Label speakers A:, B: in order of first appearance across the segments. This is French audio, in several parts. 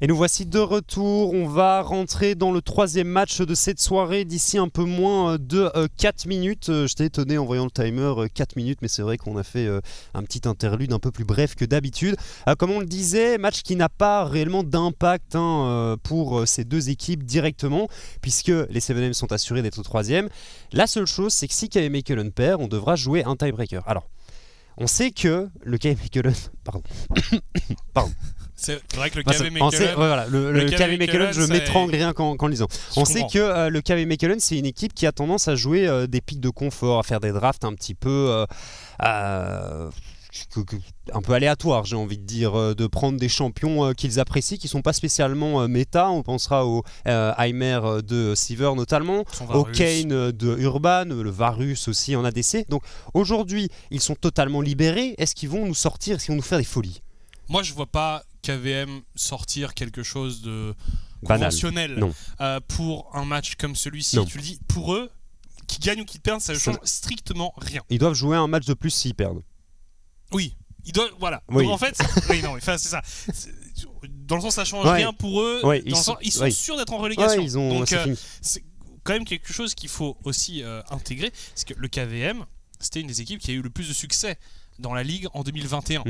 A: Et nous voici de retour, on va rentrer dans le troisième match de cette soirée d'ici un peu moins de 4 minutes. J'étais étonné en voyant le timer, 4 minutes, mais c'est vrai qu'on a fait un petit interlude un peu plus bref que d'habitude. Comme on le disait, match qui n'a pas réellement d'impact pour ces deux équipes directement, puisque les 7M sont assurés d'être troisième. La seule chose, c'est que si KV Mechelen perd, on devra jouer un tiebreaker. Alors, on sait que le KV Mechelen... Pardon.
B: C'est vrai que le KV Mechelen...
A: Voilà, le KV Mechelen, je m'étrangle rien qu'en le lisant. On sait que le KV Mechelen, c'est une équipe qui a tendance à jouer des pics de confort, à faire des drafts un petit peu... un peu aléatoire, j'ai envie de dire, de prendre des champions qu'ils apprécient, qui ne sont pas spécialement méta. On pensera au Heimer de Sivir notamment, au Kane de Urban, le Varus aussi en ADC. Donc aujourd'hui, ils sont totalement libérés. Est-ce qu'ils vont nous sortir, est-ce qu'ils vont nous faire des folies ?
B: Moi, je vois pas KVM sortir quelque chose de
A: banal,
B: conventionnel pour un match comme celui-ci.
A: Non.
B: Tu le dis, pour eux, qui gagnent ou qui perdent, ça ne change strictement rien.
A: Ils doivent jouer un match de plus s'ils perdent.
B: Oui, ils doivent, voilà.
A: Oui.
B: Donc en fait, c'est ça. Dans le sens, ça change rien pour eux.
A: Ouais,
B: ils sont sûrs d'être en relégation.
A: Donc
B: c'est quand même quelque chose qu'il faut aussi intégrer, c'est que le KVM, c'était une des équipes qui a eu le plus de succès dans la ligue en 2021.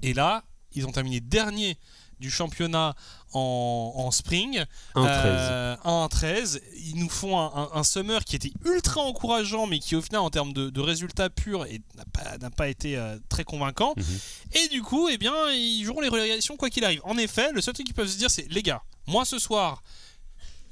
B: Et là, ils ont terminé dernier du championnat en spring, 1-13. Ils nous font un summer qui était ultra encourageant, mais qui au final en termes de résultats purs n'a pas été très convaincant. Et du coup, eh bien, ils joueront les relégations quoi qu'il arrive. En effet, le seul truc qu'ils peuvent se dire, c'est les gars, moi ce soir,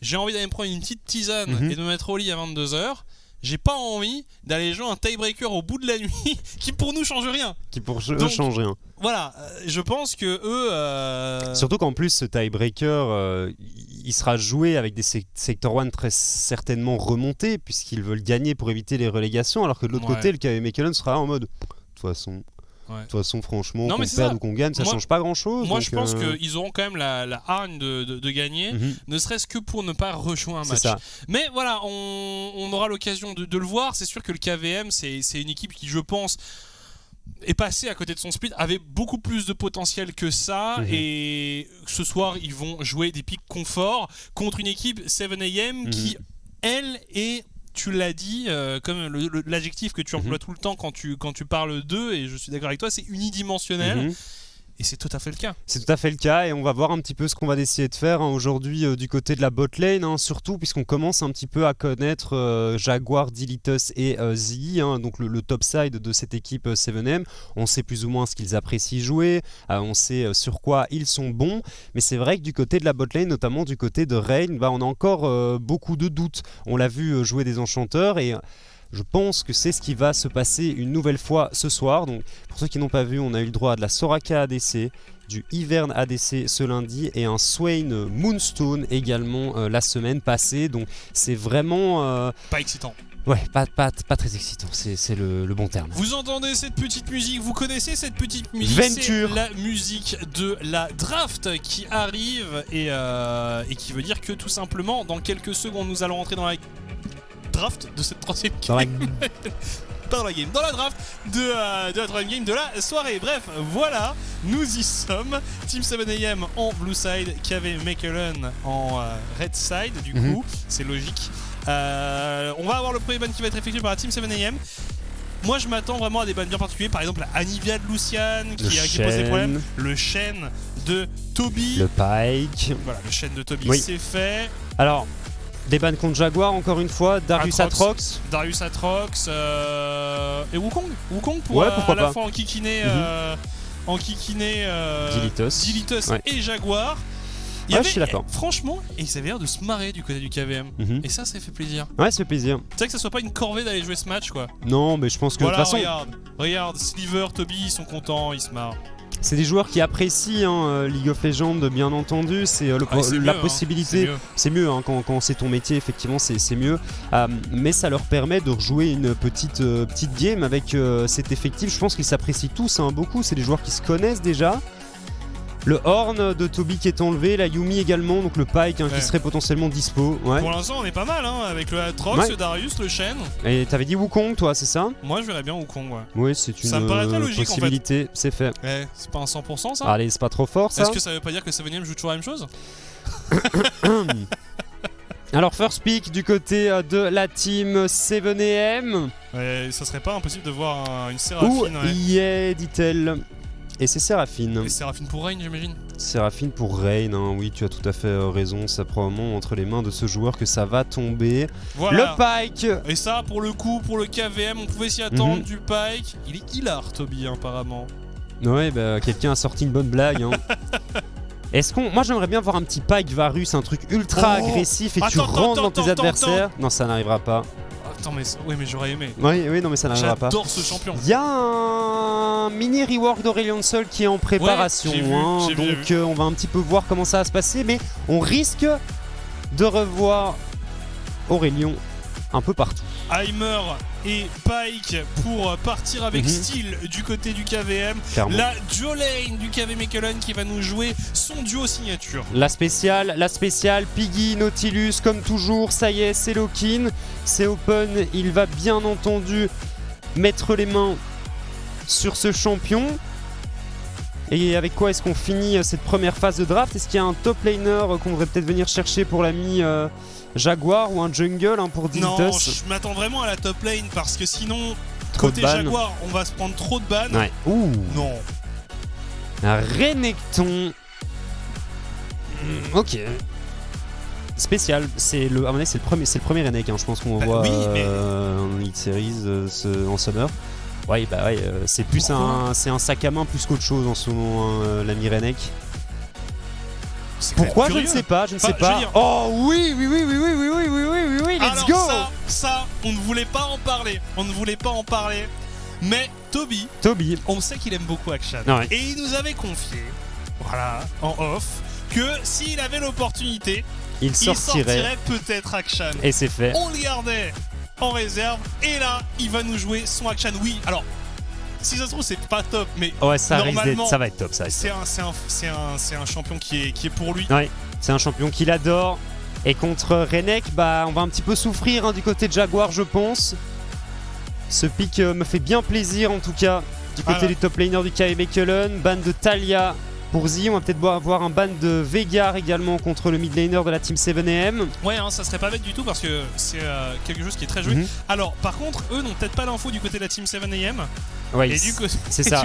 B: j'ai envie d'aller me prendre une petite tisane et de me mettre au lit à 22h. J'ai pas envie d'aller jouer un tiebreaker au bout de la nuit qui pour nous change rien.
A: Qui pour eux change rien.
B: Voilà, je pense que eux...
A: Surtout qu'en plus ce tiebreaker, il sera joué avec des Sector 1 très certainement remontés, puisqu'ils veulent gagner pour éviter les relégations, alors que de l'autre côté, le KV Mechelen sera en mode... De toute façon, franchement, qu'on perde ou qu'on gagne, ça change pas grand-chose.
B: Moi, je pense qu'ils auront quand même la hargne de gagner, ne serait-ce que pour ne pas rejouer un match. Mais voilà, on aura l'occasion de le voir. C'est sûr que le KVM, c'est une équipe qui, je pense, est passée à côté de son split, avait beaucoup plus de potentiel que ça. Et ce soir, ils vont jouer des pics confort contre une équipe 7AM qui, elle, est... Tu l'as dit, comme l'adjectif que tu emploies tout le temps quand tu parles d'eux, et je suis d'accord avec toi, c'est unidimensionnel. Et c'est tout à fait le cas. C'est tout à fait le cas, et on va voir un petit peu ce qu'on va essayer de faire aujourd'hui du côté de la bot lane, surtout puisqu'on commence un petit peu à connaître Jaguar, Dilitus et Ziggy, donc le top side de cette équipe 7M. On sait plus ou moins ce qu'ils apprécient jouer, on sait sur quoi ils sont bons, mais c'est vrai que du côté de la bot lane, notamment du côté de Rain, on a encore beaucoup de doutes. On l'a vu jouer des enchanteurs, et... je pense que c'est ce qui va se passer une nouvelle fois ce soir. Donc, pour ceux qui n'ont pas vu, on a eu le droit à de la Soraka ADC, du Ivern ADC ce lundi et un Swain Moonstone également la semaine passée. Donc c'est vraiment... pas excitant.
A: Ouais, pas très excitant, c'est le bon terme.
B: Vous entendez cette petite musique, vous connaissez cette petite musique,
A: Venture.
B: C'est la musique de la draft qui arrive et qui veut dire que tout simplement, dans quelques secondes, nous allons rentrer dans la draft de cette troisième game. Dans la draft de la troisième game de la soirée. Bref, voilà, nous y sommes. Team 7AM en blue side, KV Mechelen en red side, du coup, c'est logique. On va avoir le premier ban qui va être effectué par la Team 7AM. Moi, je m'attends vraiment à des bans bien particuliers, par exemple la Anivia de Lucian qui pose des problèmes, le Shen de Toby,
A: le Pike.
B: Voilà, le Shen de Toby, c'est fait.
A: Alors, des bans contre Jaguar, encore une fois, Darius Atrox
B: et Wukong pour à la fois en kikiné Dilitus et Jaguar. Je suis d'accord. Franchement, ils avaient l'air de se marrer du côté du KVM. Et ça fait plaisir.
A: Ouais, ça fait plaisir.
B: C'est vrai que ça soit pas une corvée d'aller jouer ce match, quoi.
A: Non, mais je pense que
B: voilà,
A: de toute façon...
B: regarde, Sliver, Toby, ils sont contents, ils se marrent.
A: C'est des joueurs qui apprécient League of Legends, bien entendu. C'est la possibilité. C'est mieux quand c'est ton métier, effectivement, c'est mieux. Mais ça leur permet de rejouer une petite game avec cet effectif. Je pense qu'ils s'apprécient tous beaucoup. C'est des joueurs qui se connaissent déjà. Le Horn de Toby qui est enlevé, la Yumi également, donc le Pike qui serait potentiellement dispo. Ouais.
B: Pour l'instant on est pas mal avec le Atrox, le Darius, le Shen.
A: Et t'avais dit Wukong toi, c'est ça?
B: Moi je verrais bien Wukong, ouais.
A: Oui, c'est une
B: ça me paraît très logique,
A: possibilité,
B: en fait.
A: C'est fait.
B: C'est pas un 100% ça?
A: Allez, c'est pas trop fort ça?
B: Est-ce que ça veut pas dire que 7ème joue toujours la même chose?
A: Alors first pick du côté de la team 7AM.
B: Ouais, ça serait pas impossible de voir une Séraphine.
A: Dit-elle. Et c'est Séraphine.
B: Et Séraphine pour Reign, j'imagine.
A: Séraphine pour Reign, hein. Oui, tu as tout à fait raison. C'est probablement entre les mains de ce joueur que ça va tomber.
B: Voilà.
A: Le Pike.
B: Et ça, pour le coup, pour le KVM, on pouvait s'y attendre du Pike. Il est hilar, Toby, apparemment.
A: Ouais, bah quelqu'un a sorti une bonne blague. Hein. Est-ce qu'on... Moi j'aimerais bien voir un petit Pike Varus, un truc ultra agressif et tu rentres dans tes adversaires. Non, ça n'arrivera pas.
B: Attends, mais oui, mais j'aurais aimé.
A: Oui, non, mais ça n'arrivera pas.
B: J'adore ce champion.
A: Il y a un mini rework d'Aurelion Sol qui est en préparation.
B: Ouais,
A: donc on va un petit peu voir comment ça va se passer, mais on risque de revoir Aurelion un peu partout.
B: Heimer et Pike pour partir avec style du côté du KVM.
A: Clairement.
B: La duo lane du KV Mechelen qui va nous jouer son duo signature.
A: La spéciale, Piggy, Nautilus, comme toujours, ça y est, c'est lock-in, c'est open, il va bien entendu mettre les mains sur ce champion. Et avec quoi est-ce qu'on finit cette première phase de draft? Est-ce qu'il y a un top laner qu'on devrait peut-être venir chercher pour l'ami Jaguar ou un jungle pour Dilitos?
B: Non, je m'attends vraiment à la top lane parce que sinon, côté Jaguar, on va se prendre trop de ban.
A: Ouais. Ouh.
B: Non.
A: Un Renekton. Ok. Spécial. C'est le, à mon avis, c'est le premier Renek. Hein, je pense qu'on voit en Elite Series en Summer. Ouais, bah ouais. C'est plus un sac à main plus qu'autre chose en ce moment, l'ami Renek. Pourquoi? Je ne sais pas, je ne sais pas. Oh oui, let's go.
B: Ça, on ne voulait pas en parler. Mais Toby, on sait qu'il aime beaucoup Akshan.
A: Ouais.
B: Et il nous avait confié, voilà, en off, que s'il avait l'opportunité, il sortirait peut-être Akshan.
A: Et c'est fait.
B: On le gardait en réserve. Et là, il va nous jouer son Akshan. Oui, alors... Si ça se trouve, c'est pas top, mais
A: ouais, ça
B: normalement,
A: ça va être top.
B: C'est un champion qui est pour lui.
A: Ouais, c'est un champion qu'il adore. Et contre Renek, bah, on va un petit peu souffrir du côté de Jaguar, je pense. Ce pick me fait bien plaisir, en tout cas, du côté du top laner du KV Mechelen. Ban de Talia pour Z. On va peut-être avoir un ban de Veigar également contre le mid laner de la team 7AM.
B: Ouais, ça serait pas bête du tout parce que c'est quelque chose qui est très joué. Alors, par contre, eux n'ont peut-être pas l'info du côté de la team 7AM.
A: Ouais, c'est ça.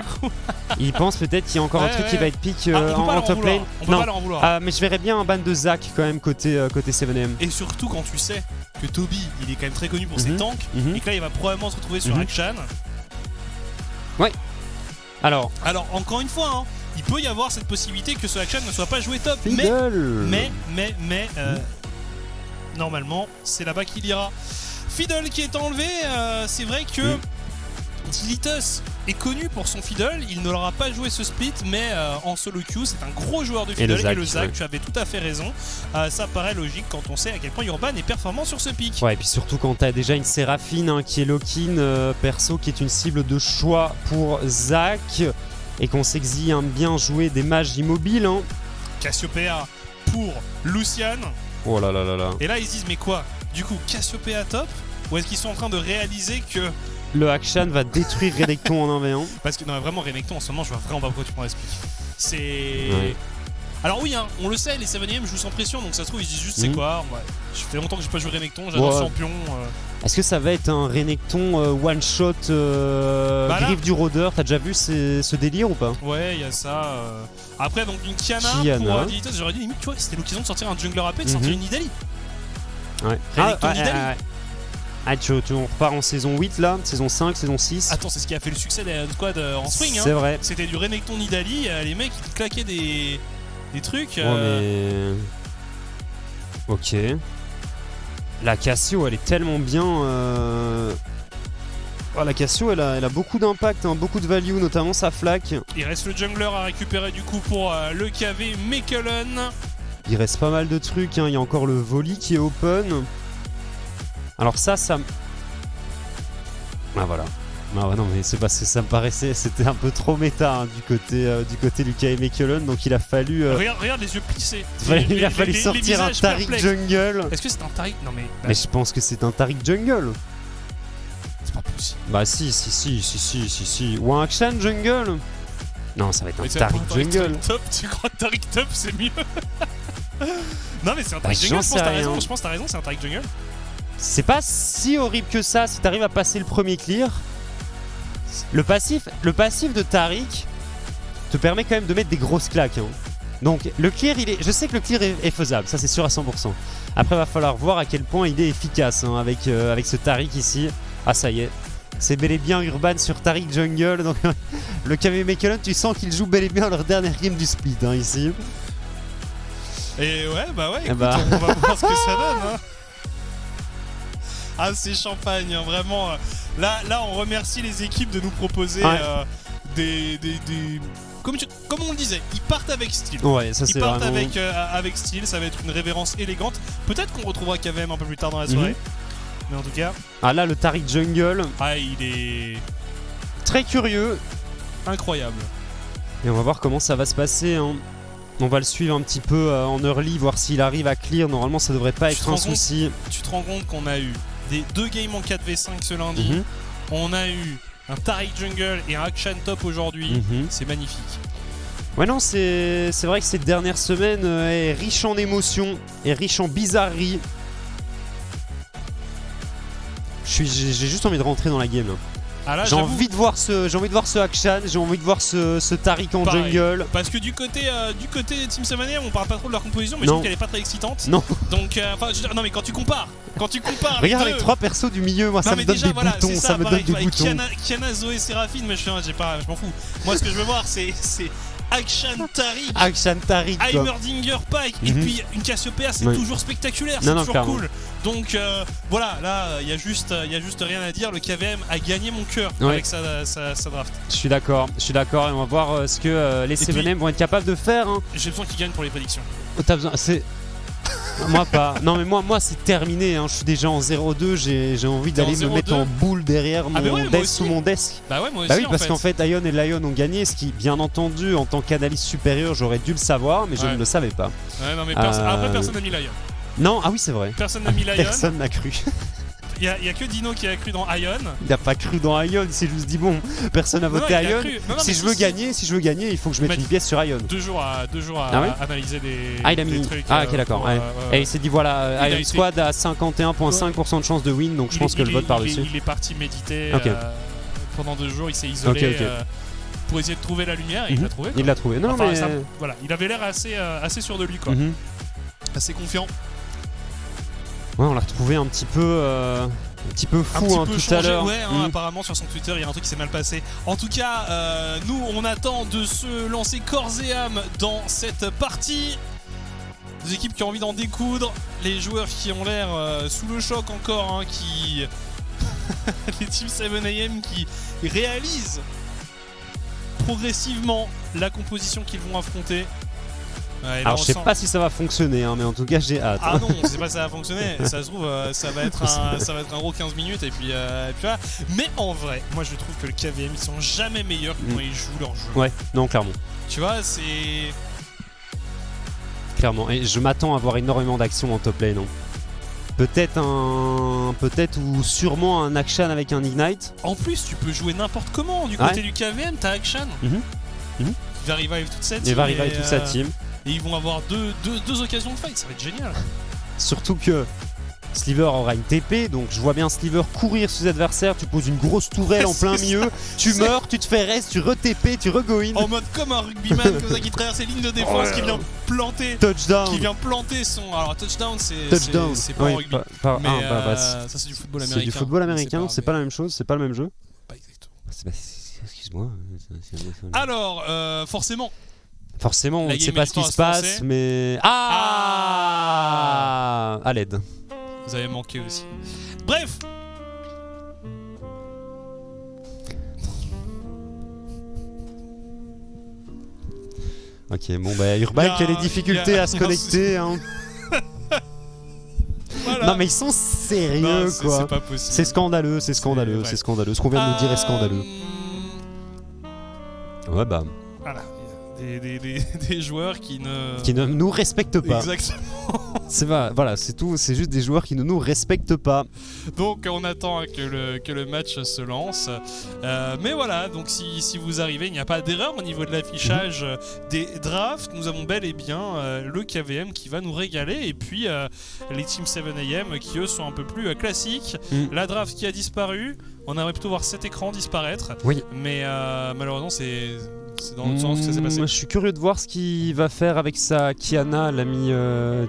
A: Ils pensent peut-être qu'il y a encore un truc qui va être pick en top lane.
B: On peut pas leur en vouloir.
A: Mais je verrais bien un ban de Zac quand même côté 7AM.
B: Et surtout quand tu sais que Toby, il est quand même très connu pour ses tanks et que là il va probablement se retrouver sur Akshan.
A: Ouais. Alors
B: encore une fois, il peut y avoir cette possibilité que ce Akshan ne soit pas joué top. Mais normalement, c'est là-bas qu'il ira. Fiddle qui est enlevé, c'est vrai que Dilitos est connu pour son Fiddle, il ne l'aura pas joué ce split, mais en solo queue, c'est un gros joueur de Fiddle. Et le Zac, tu avais tout à fait raison. Ça paraît logique quand on sait à quel point Urban est performant sur ce pick.
A: Ouais, et puis surtout quand t'as déjà une Séraphine qui est lock-in, perso qui est une cible de choix pour Zac, et qu'on s'exige bien jouer des mages immobiles.
B: Cassiopeia pour Lucian.
A: Oh là là là là.
B: Et là, ils se disent, mais quoi? Du coup, Cassiopeia top? Ou est-ce qu'ils sont en train de réaliser que
A: le Akshan va détruire Renekton en 1v1? Parce
B: que non, vraiment Renekton en ce moment, je vois vraiment pas pourquoi tu prends SP. C'est... Ouais. Alors oui, on le sait, les 7ème jouent sans pression, donc ça se trouve ils disent juste c'est quoi, je fais longtemps que j'ai pas joué Renekton, j'adore champion.
A: Est-ce que ça va être un Renekton one shot griffe du rôdeur? T'as déjà vu ce délire ou pas?
B: Ouais, il y a ça. Après donc une Kiana pour Dilitos, j'aurais dit limite tu vois, c'était l'occasion de sortir un jungler AP et de sortir une Nidalee.
A: Ouais.
B: Renekton Nidalee.
A: Tu repars en saison 8 là, saison 5, saison 6.
B: Attends, c'est ce qui a fait le succès des squad en swing.
A: C'est vrai.
B: C'était du Renekton Nidalee, les mecs ils claquaient des trucs.
A: Ouais, mais... Ok. La Cassio elle est tellement bien. La Cassio elle a beaucoup d'impact, beaucoup de value, notamment sa flaque.
B: Il reste le jungler à récupérer du coup pour le KV Mechelen.
A: Il reste pas mal de trucs, il y a encore le volley qui est open. Alors ça... Ah voilà. Non, non, mais c'est parce que ça me paraissait, c'était un peu trop méta du côté Lucas et Mekelen, donc il a fallu.
B: Regarde les yeux plissés.
A: Il a fallu sortir un Taric Jungle.
B: Est-ce que c'est un Taric? Non mais.
A: Mais je pense que c'est un Taric Jungle.
B: C'est pas possible.
A: Bah si. Ou un Akshan Jungle. Non, ça va être un Taric Jungle.
B: Top, tu crois que Taric Top c'est mieux? Non mais c'est un Taric Jungle, je pense que t'as raison, c'est un Taric Jungle.
A: C'est pas si horrible que ça si t'arrives à passer le premier clear. Le passif de Taric te permet quand même de mettre des grosses claques. Donc le clear, je sais que le clear est faisable, ça c'est sûr à 100%. Après va falloir voir à quel point il est efficace avec ce Taric ici. Ah ça y est, c'est bel et bien Urban sur Taric Jungle. Donc le KV Mekelen, tu sens qu'ils jouent bel et bien leur dernière game du split ici.
B: Et ouais, écoute, on va voir ce que ça donne. Ah c'est champagne, vraiment. Là on remercie les équipes de nous proposer des comme on le disait, ils partent avec style.
A: Ouais, ça c'est
B: vraiment... avec style, ça va être une révérence élégante. Peut-être qu'on retrouvera KVM un peu plus tard dans la soirée. Mais en tout cas...
A: Ah là, le Taric Jungle...
B: Ah, il est...
A: très curieux.
B: Incroyable.
A: Et on va voir comment ça va se passer. On va le suivre un petit peu en early, voir s'il arrive à clear. Normalement, ça devrait pas être un souci.
B: Tu te rends compte qu'on a eu deux games en 4v5 ce lundi. On a eu un Taric Jungle et un Akshan Top aujourd'hui. C'est magnifique.
A: Ouais non, c'est vrai que cette dernière semaine est riche en émotions et riche en bizarreries. J'ai juste envie de rentrer dans la game.
B: Ah
A: j'ai envie de voir ce Akshan, j'ai envie de voir ce Taric en jungle.
B: Parce que du côté Team 7am, on parle pas trop de leur composition, mais je trouve qu'elle est pas très excitante.
A: Non.
B: Donc, non mais quand tu compares
A: regarde les trois persos du milieu, moi ça me donne des boutons, ça me donne des boutons.
B: Kiana, Zoé, Séraphine, mais je m'en fous. Moi ce que je veux voir c'est Akshan Taric, Heimerdinger Pike, et puis une Cassiopeia, c'est toujours spectaculaire, c'est toujours cool. Donc voilà, là il y a juste rien à dire. Le KVM a gagné mon cœur avec sa draft.
A: Je suis d'accord, et on va voir ce que les 7M vont être capables de faire.
B: J'ai besoin qu'ils gagnent pour les prédictions.
A: T'as besoin, c'est... Moi pas. Non mais moi c'est terminé, je suis déjà en 0-2, j'ai envie d'aller me mettre en boule derrière mon desk ou mon desk.
B: Bah ouais, moi aussi.
A: Bah oui, parce qu'en fait Ion et Lion ont gagné, ce qui bien entendu en tant qu'analyste supérieure j'aurais dû le savoir, mais je ne le savais pas.
B: Ouais non mais après personne n'a mis Lion.
A: Non, ah oui c'est vrai.
B: Personne n'a mis Lion.
A: Personne n'a cru.
B: Il y a que Dino qui a cru dans Ion.
A: Il n'a pas cru dans Ion, c'est juste dit bon, personne n'a voté Ion. Si je veux gagner, il faut que je mette une pièce sur Ion.
B: Deux jours à analyser des trucs.
A: Ah ok d'accord. Et il s'est dit voilà, Ion Squad a 51,5% de chance de win, donc je pense que le vote par dessus.
B: Il est parti méditer pendant 2 jours, il s'est isolé pour essayer de trouver la lumière et il l'a trouvé.
A: Il l'a trouvé. Non mais
B: voilà, il avait l'air assez sûr de lui quoi. Assez confiant.
A: Ouais, on l'a retrouvé un petit peu fou tout à l'heure.
B: Ouais, apparemment sur son Twitter il y a un truc qui s'est mal passé. En tout cas, nous on attend de se lancer corps et âme dans cette partie. Des équipes qui ont envie d'en découdre, les joueurs qui ont l'air sous le choc encore, qui les Team 7am qui réalisent progressivement la composition qu'ils vont affronter.
A: Alors je sais pas si ça va fonctionner, mais en tout cas j'ai hâte.
B: Ah non, je sais pas si ça va fonctionner. Ça se trouve, ça va être un gros 15 minutes et puis voilà. Mais en vrai, moi je trouve que le KVM ils sont jamais meilleurs que quand ils jouent leur jeu.
A: Ouais, non clairement.
B: Tu vois, c'est
A: clairement. Et je m'attends à avoir énormément d'actions en top lane. Peut-être ou sûrement un Akshan avec un Ignite.
B: En plus, tu peux jouer n'importe comment. Du côté du KVM, t'as Akshan. Il va revive toute sa team. Et ils vont avoir deux occasions de fight, ça va être génial.
A: Surtout que Sliver aura une TP, donc je vois bien Sliver courir sur ses adversaires, tu poses une grosse tourelle en plein milieu, tu meurs, tu te fais reste, tu re-TP, tu re-go-in.
B: En mode comme un rugbyman comme ça qui traverse les lignes de défense, qui vient planter.
A: Touchdown.
B: Qui vient planter son... Alors touchdown c'est pas un rugby. Mais ça c'est du football américain.
A: C'est du football américain, c'est pas la même chose, c'est pas le même jeu.
B: Pas exactement.
A: Excuse-moi.
B: Alors, forcément,
A: on ne sait pas ce qui se passe, mais... à l'aide.
B: Vous avez manqué aussi. Bref.
A: Ok, bon bah Urban qui a les difficultés à se connecter. Non mais ils sont sérieux
B: non,
A: quoi.
B: C'est pas possible.
A: C'est scandaleux, c'est scandaleux. Ce qu'on vient de nous dire est scandaleux. Ouais bah.
B: Voilà. Des joueurs qui
A: ne nous respectent pas.
B: Exactement.
A: Voilà, c'est tout. C'est juste des joueurs qui ne nous respectent pas.
B: Donc on attend que le match se lance. Mais voilà, donc si vous arrivez, il n'y a pas d'erreur au niveau de l'affichage des drafts. Nous avons bel et bien le KVM qui va nous régaler. Et puis les Team 7am qui eux sont un peu plus classiques. La draft qui a disparu. On aimerait plutôt voir cet écran disparaître.
A: Oui.
B: Mais malheureusement c'est dans l'autre sens que ça s'est passé.
A: Je suis curieux de voir ce qu'il va faire avec sa Kiana, l'ami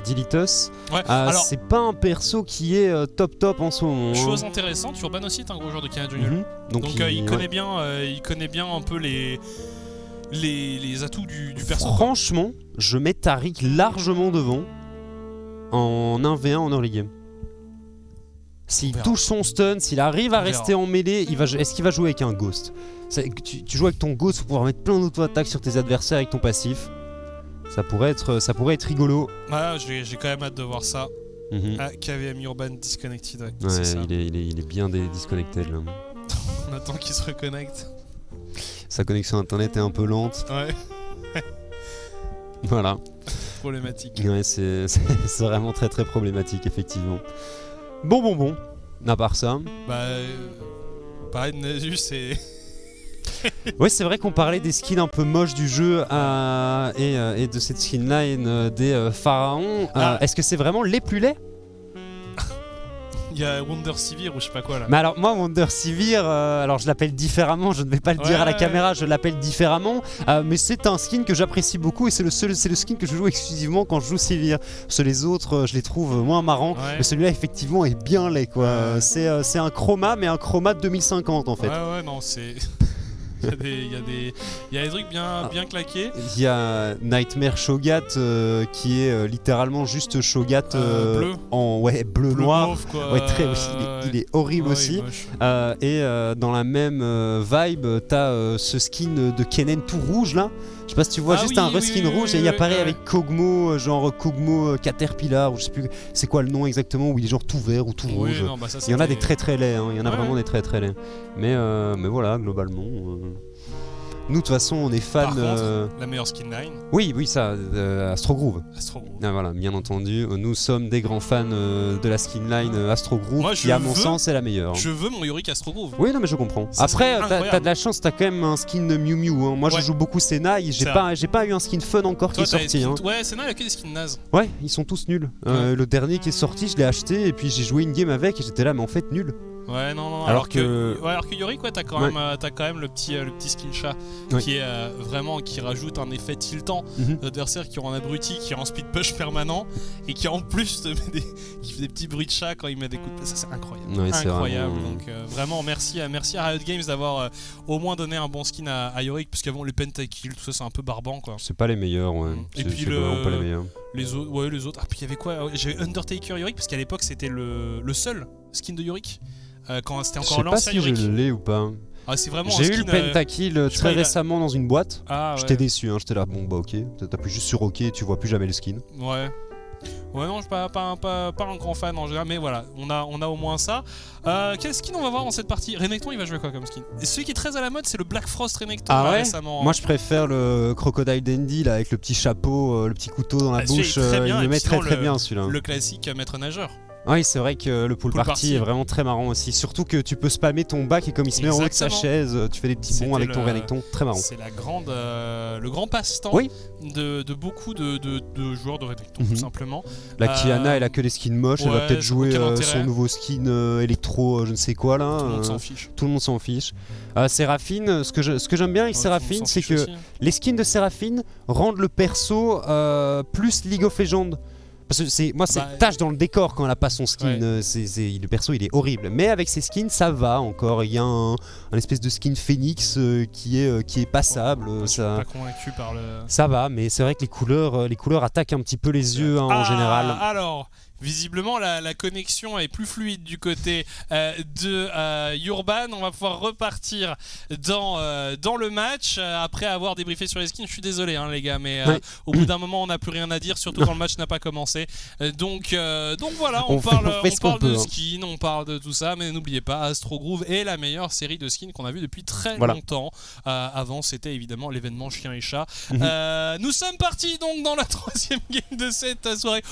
A: Dilitos.
B: Ouais,
A: alors, c'est pas un perso qui est top en ce moment.
B: Chose intéressante, Urban aussi est un gros joueur de Kiana Jungle. Donc il connaît bien un peu les atouts du perso.
A: Franchement, je mets Tariq largement devant en 1v1 en early game. S'il touche son stun, s'il arrive à rester en mêlée, est-ce qu'il va jouer avec un ghost ? Tu joues avec ton ghost pour pouvoir mettre plein d'auto-attaques sur tes adversaires avec ton passif. Ça pourrait être rigolo.
B: Ouais, j'ai quand même hâte de voir ça. KVM Urban Disconnected. Ouais,
A: il est bien disconnected là.
B: On attend qu'il se reconnecte.
A: Sa connexion internet est un peu lente.
B: Ouais.
A: Voilà.
B: Problématique.
A: Ouais, c'est vraiment très très problématique effectivement. Bon. À part ça.
B: Pareil de Nasus, c'est.
A: Ouais, c'est vrai qu'on parlait des skins un peu moches du jeu et de cette skinline des pharaons. Est-ce que c'est vraiment les plus laids ?
B: Il y a Wonder Sivir ou je sais pas quoi là.
A: Mais alors moi Wonder Sivir, alors je l'appelle différemment, je ne vais pas le dire à la caméra, je l'appelle différemment, mais c'est un skin que j'apprécie beaucoup et c'est le skin que je joue exclusivement quand je joue Sivir. Parce que les autres, je les trouve moins marrants, mais celui-là effectivement est bien laid quoi. C'est un mais un chroma de 2050 en fait.
B: Ouais non c'est... Il y a des trucs bien claqués.
A: Il y a Nightmare Shogat qui est littéralement juste Shogat
B: bleu.
A: Bleu noir.
B: Mauve, quoi.
A: Ouais, il est horrible aussi. Et dans la même vibe, t'as ce skin de Kennen tout rouge là. Je sais pas si tu vois un reskin rouge et il apparaît avec Kog'Maw, genre Kog'Maw Caterpillar, ou je sais plus c'est quoi le nom exactement, où il est genre tout vert ou tout rouge.
B: Non,
A: il y en a des très très laids, il y en a vraiment des très très laids. Mais voilà, globalement. Nous de toute façon on est fans.
B: Par contre, la meilleure skinline.
A: Oui, ça, Astro Groove.
B: Voilà,
A: bien entendu. Nous sommes des grands fans de la skinline Astro Groove, qui à mon sens est la meilleure.
B: Je veux mon Yorick Astro Groove.
A: Oui, non mais je comprends. Après, t'as de la chance, t'as quand même un skin Mew Mew. Moi je joue beaucoup Senna, j'ai pas eu un skin fun encore qui est sorti.
B: Ouais, Senna il a que des skins nazes.
A: Ouais, ils sont tous nuls. Le dernier qui est sorti, je l'ai acheté et puis j'ai joué une game avec et j'étais là, mais en fait nul.
B: Ouais, non. Alors que Yorick, t'as quand même le petit skin chat qui est vraiment qui rajoute un effet tiltant d'adversaire qui ont un abruti, qui est en speed push permanent et qui en plus qui fait des petits bruits de chat quand il met des coups de pied. Ça c'est incroyable.
A: Ouais,
B: incroyable.
A: Vraiment...
B: Donc vraiment merci à Riot Games d'avoir au moins donné un bon skin à Yorick, parce qu'avant les Pentakill, tout ça c'est un peu barbant quoi.
A: C'est pas les meilleurs, ouais.
B: Et puis
A: vraiment pas les meilleurs.
B: Les autres. Ah puis il y avait quoi ? J'avais Undertaker Yorick parce qu'à l'époque c'était le seul skin de Yorick. Quand c'était encore l'ancien Yorick.
A: Je sais pas si je l'ai ou pas.
B: C'est vraiment
A: j'ai eu le Pentakill très récemment dans une boîte. J'étais déçu, j'étais là, bon bah ok, t'appuies juste sur ok et tu vois plus jamais le skin.
B: Ouais non, je suis pas un grand fan en général, mais voilà, on a au moins ça. Quel skin on va voir dans cette partie ? Renekton il va jouer quoi comme skin ? Et celui qui est très à la mode c'est le Black Frost Renekton récemment.
A: Moi je préfère le Crocodile Dandy là, avec le petit chapeau, le petit couteau dans la bouche, il me met très bien celui-là.
B: Le classique maître nageur.
A: Oui, c'est vrai que le pool party est vraiment très marrant aussi. Surtout que tu peux spammer ton back et comme il se met en haut de sa chaise, tu fais des petits bonds avec ton Renekton. Très marrant.
B: C'est le grand passe-temps de beaucoup de joueurs de Renekton, tout simplement.
A: La Kiana, elle a que des skins moches. Elle va peut-être jouer son nouveau skin électro, je ne sais quoi là.
B: Tout le monde s'en fiche.
A: Tout le monde s'en fiche. Séraphine, ce que j'aime bien avec Séraphine, c'est que les skins de Séraphine rendent le perso plus League of Legends. Parce que c'est tâche dans le décor quand elle a pas son skin, le perso il est horrible. Mais avec ses skins ça va encore, il y a un espèce de skin phoenix qui est passable.
B: Je suis pas convaincu par le...
A: Ça va, mais c'est vrai que les couleurs attaquent un petit peu les yeux en général.
B: Alors, visiblement la connexion est plus fluide du côté de Urban. On va pouvoir repartir dans le match après avoir débriefé sur les skins. Je suis désolé les gars, mais au bout d'un moment on n'a plus rien à dire, surtout quand le match n'a pas commencé. Donc voilà, on parle de skins, on parle de tout ça, mais n'oubliez pas, Astro Groove est la meilleure série de skins qu'on a vu depuis très longtemps. Avant c'était évidemment l'événement chien et chat. Nous sommes partis donc dans la 3e game de cette soirée.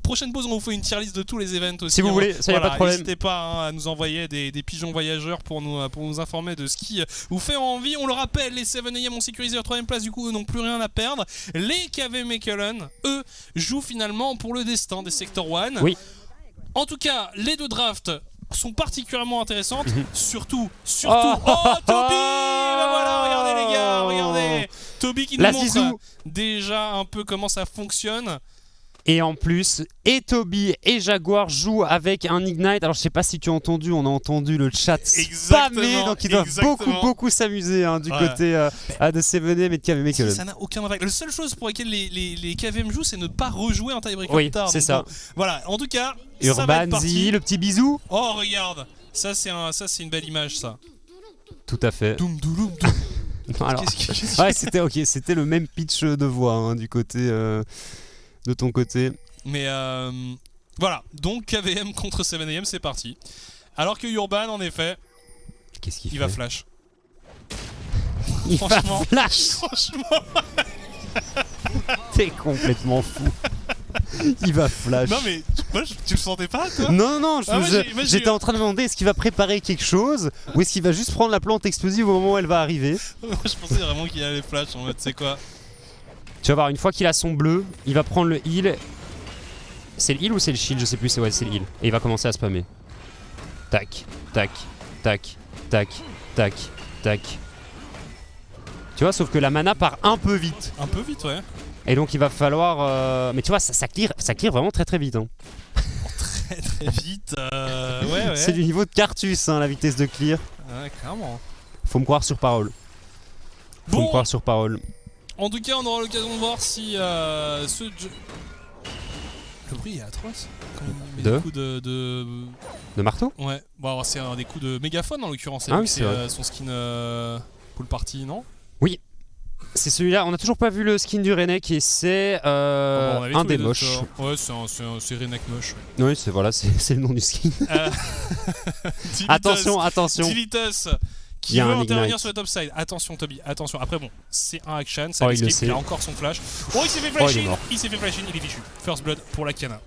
B: Prochaine pause, on vous fait une tier list de tous les events aussi.
A: Si vous voulez, ça y a pas de problème.
B: N'hésitez pas à nous envoyer des pigeons voyageurs pour nous informer de ce qui vous fait envie. On le rappelle, les 7am ont sécurisé leur 3ème place, du coup, eux n'ont plus rien à perdre. Les KV Mechelen, eux, jouent finalement pour le destin des Sector 1.
A: Oui.
B: En tout cas, les 2 drafts sont particulièrement intéressantes. Surtout. Oh, Toby! Voilà, regardez les gars, regardez. Toby qui nous montre déjà un peu comment ça fonctionne.
A: Et en plus, et Toby et Jaguar jouent avec un Ignite. Alors je sais pas si tu as entendu, on a entendu le chat spammer, donc ils doivent beaucoup s'amuser du côté de 7M et de KV Mechelen.
B: Ça n'a aucun impact. La seule chose pour laquelle les KVM jouent, c'est ne pas rejouer un tiebreaker
A: plus
B: tard.
A: C'est ça.
B: Voilà, en tout cas,
A: Urban Z, le petit bisou.
B: Oh regarde, ça c'est une belle image ça.
A: Tout à fait.
B: Doum.
A: Alors, c'était le même pitch de voix du côté de ton côté.
B: Mais voilà, donc KVM contre 7am, c'est parti. Alors que Urban, en effet,
A: qu'est-ce qu'il fait ?
B: Il va flash.
A: Il va flash.
B: Franchement,
A: t'es complètement fou. Il va flash.
B: Non mais tu le sentais pas toi ?
A: Non, j'étais en train de demander est-ce qu'il va préparer quelque chose ou est-ce qu'il va juste prendre la plante explosive au moment où elle va arriver.
B: Moi je pensais vraiment qu'il allait flash en mode c'est quoi ?
A: Tu vas voir, une fois qu'il a son bleu, il va prendre le heal. C'est le heal ou c'est le shield ? Je sais plus, c'est le heal. Et il va commencer à spammer. Tac, tac, tac, tac, tac, tac. Tu vois, sauf que la mana part un peu vite.
B: Un peu vite, ouais.
A: Et donc il va falloir... Mais tu vois, ça clear vraiment très très vite.
B: Très vite, ouais.
A: C'est du niveau de Cartus, la vitesse de clear.
B: Ouais, clairement.
A: Faut me croire sur parole. Faut me croire sur parole.
B: En tout cas, on aura l'occasion de voir si ce jeu... Le bruit est atroce. Des coups de
A: marteau ?
B: Ouais, bon, c'est des coups de mégaphone en l'occurrence.
A: Ah oui,
B: c'est son skin pool party, non ?
A: Oui. C'est celui-là, on n'a toujours pas vu le skin du Renek et c'est un des moches.
B: Ouais, c'est Renek moche.
A: Oui, c'est le nom du skin. Attention.
B: Dilitus qui veut intervenir sur le top side. Attention Toby, attention. Après bon, c'est un action, ça il a encore son flash. Oh, il s'est fait flash in, il est fichu. First blood pour la Kiana.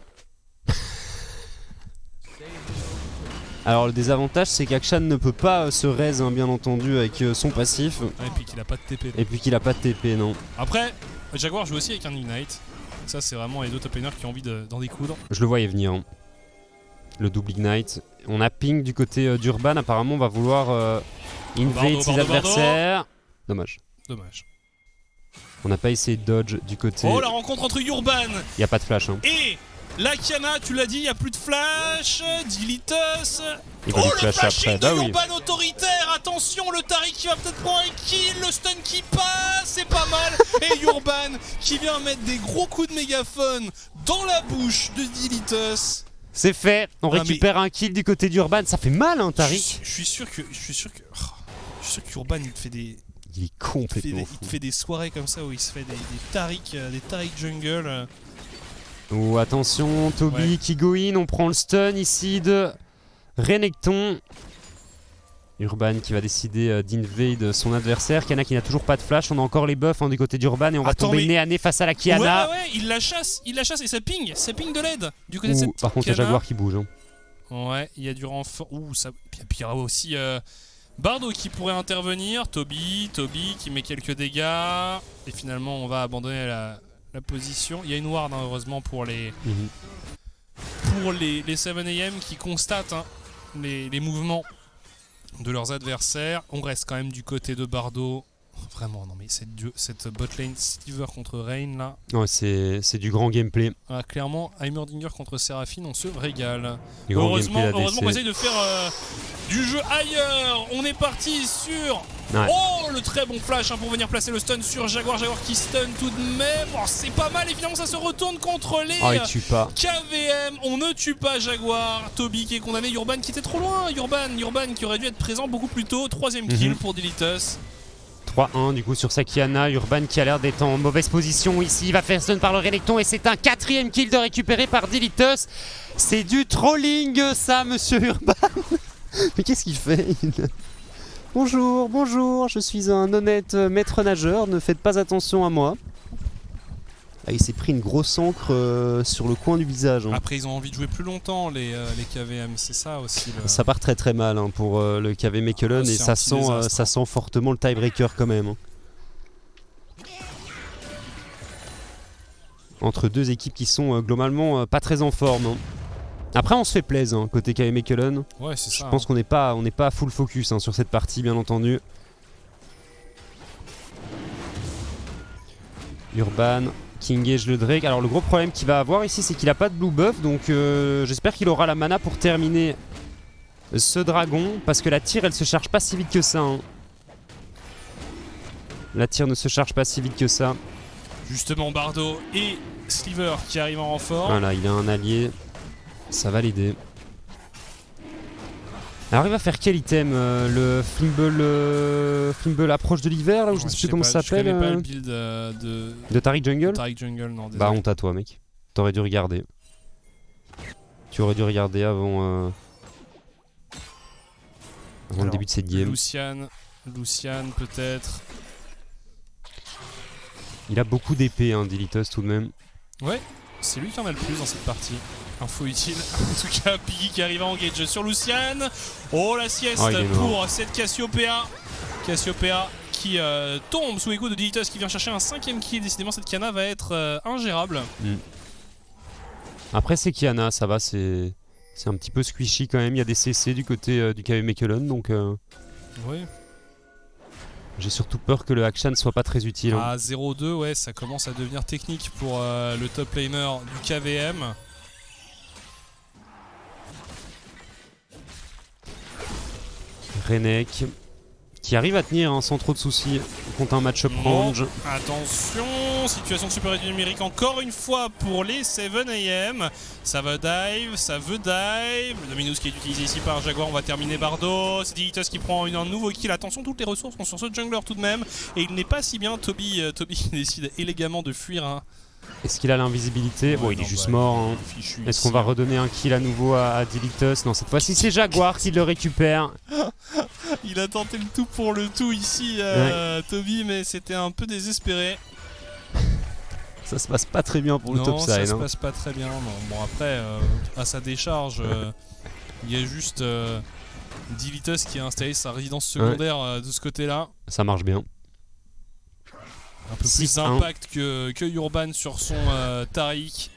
A: Alors le désavantage c'est qu'Akshan ne peut pas se raise bien entendu avec son passif.
B: Et puis qu'il a pas de TP.
A: Non.
B: Après, Jaguar joue aussi avec un Ignite. Ça c'est vraiment les 2 top laners qui ont envie d'en découdre.
A: Je le voyais venir. Le double Ignite. On a ping du côté d'Urban, apparemment on va vouloir invade ses adversaires. Dommage. On n'a pas essayé de dodge du côté...
B: Oh, la rencontre entre Urban.
A: Il n'y a pas de flash.
B: Et la Kiana, tu l'as dit, il n'y a plus de flash. Dilitus.
A: Il va
B: le flashing de Urban autoritaire. Attention, le Tariq qui va peut-être prendre un kill. Le stun qui passe, c'est pas mal. Et Urban qui vient mettre des gros coups de mégaphone dans la bouche de Dilitus.
A: C'est fait, on récupère un kill du côté d'Urban. Ça fait mal, Tariq.
B: Je suis sûr que Urban il te fait des...
A: Il est complètement fou.
B: Il te fait des soirées comme ça où il se fait des Tariq jungle.
A: Oh, attention, Toby qui go in. On prend le stun ici de Renekton. Urban qui va décider d'invade son adversaire. Kiana qui n'a toujours pas de flash. On a encore les buffs du côté d'Urban et on va tomber nez à nez face à la Kiana.
B: Ouais, il la chasse et ça ping de LED du côté de cette
A: par contre, il y a Jaguar qui bouge.
B: Ouais, il y a du renfort. Puis il y aura aussi Bardo qui pourrait intervenir. Toby qui met quelques dégâts. Et finalement, on va abandonner la position. Il y a une ward, heureusement, pour les 7am qui constatent les mouvements de leurs adversaires. On reste quand même du côté de Bardo. Vraiment, non mais cette botlane Sliver contre Rain là.
A: Ouais, c'est du grand gameplay.
B: Ah, clairement, Heimerdinger contre Seraphine, on se régale.
A: Heureusement
B: qu'on essaye de faire du jeu ailleurs. On est parti sur...
A: Ouais.
B: Oh, le très bon flash pour venir placer le stun sur Jaguar. Jaguar qui stun tout de même. Oh, c'est pas mal et finalement ça se retourne contre les
A: il tue pas.
B: KVM. On ne tue pas Jaguar. Toby qui est condamné. Urban qui était trop loin. Urban qui aurait dû être présent beaucoup plus tôt. 3ème kill pour Delitus.
A: 3-1 du coup sur Sakiana. Urban qui a l'air d'être en mauvaise position ici. Il va faire stun par le Renekton et c'est un 4ème kill de récupéré par Delitus. C'est du trolling ça, monsieur Urban. Mais qu'est-ce qu'il fait? Bonjour, je suis un honnête maître nageur, ne faites pas attention à moi. Ah, il s'est pris une grosse encre sur le coin du visage. Hein.
B: Après, ils ont envie de jouer plus longtemps, les KVM, c'est ça aussi.
A: Ça part très très mal pour le KV Mechelen et ça sent fortement le tiebreaker quand même. Hein. Entre deux équipes qui sont globalement pas très en forme. Hein. Après on se fait plaisir côté KV Mechelen.
B: Ouais, c'est ça.
A: Je pense qu'on n'est pas à full focus sur cette partie bien entendu. Urban qui engage le Drake. Alors le gros problème qu'il va avoir ici c'est qu'il a pas de blue buff. Donc j'espère qu'il aura la mana pour terminer ce dragon. Parce que la tire elle se charge pas si vite que ça. Hein. La tire ne se charge pas si vite que ça.
B: Justement Bardo et Sliver qui arrivent en renfort.
A: Voilà, il a un allié. Ça va l'aider. Alors il va faire quel item le Flimble approche de l'hiver là, ou je ne sais plus comment ça s'appelle.
B: Je connais pas le build de
A: Taric Jungle.
B: Taric Jungle, non. Désolé.
A: Bah honte à toi mec. T'aurais dû regarder. Tu aurais dû regarder avant le début de cette game.
B: Lucian peut-être.
A: Il a beaucoup d'épées Delitus tout de même.
B: Ouais, c'est lui qui en a le plus dans cette partie. Info utile. En tout cas, Piggy qui arrive à engage sur Lucian. Oh, la sieste pour cette Cassiopeia. Cassiopeia qui tombe sous les coups de Delitus qui vient chercher un 5ème kill. Décidément, cette Kiana va être ingérable.
A: Après, c'est Kiana, ça va, c'est un petit peu squishy quand même. Il y a des CC du côté du KV Mechelen, donc...
B: Oui.
A: J'ai surtout peur que le action ne soit pas très utile.
B: À 0-2, ouais, ça commence à devenir technique pour le top laner du KVM.
A: Renek qui arrive à tenir sans trop de soucis contre un match-up range.
B: Attention, situation de supériorité numérique encore une fois pour les 7am. Ça veut dive. Dominus qui est utilisé ici par Jaguar, on va terminer Bardo. C'est Delitus qui prend un nouveau kill. Attention, toutes les ressources sont sur ce jungler tout de même. Et il n'est pas si bien. Toby décide élégamment de fuir.
A: Est-ce qu'il a l'invisibilité? Bon, il est juste mort. Est-ce qu'on va redonner un kill à nouveau à Delitus? Non, cette fois-ci c'est Jaguar qui le récupère.
B: Il a tenté le tout pour le tout ici, Toby, mais c'était un peu désespéré.
A: Ça se passe pas très bien pour le topside.
B: Ça se passe pas très bien. Non. Bon, après, à sa décharge, il y a juste Delitus qui a installé sa résidence secondaire de ce côté-là.
A: Ça marche bien.
B: Un peu plus d'impact que Urban sur son Taric.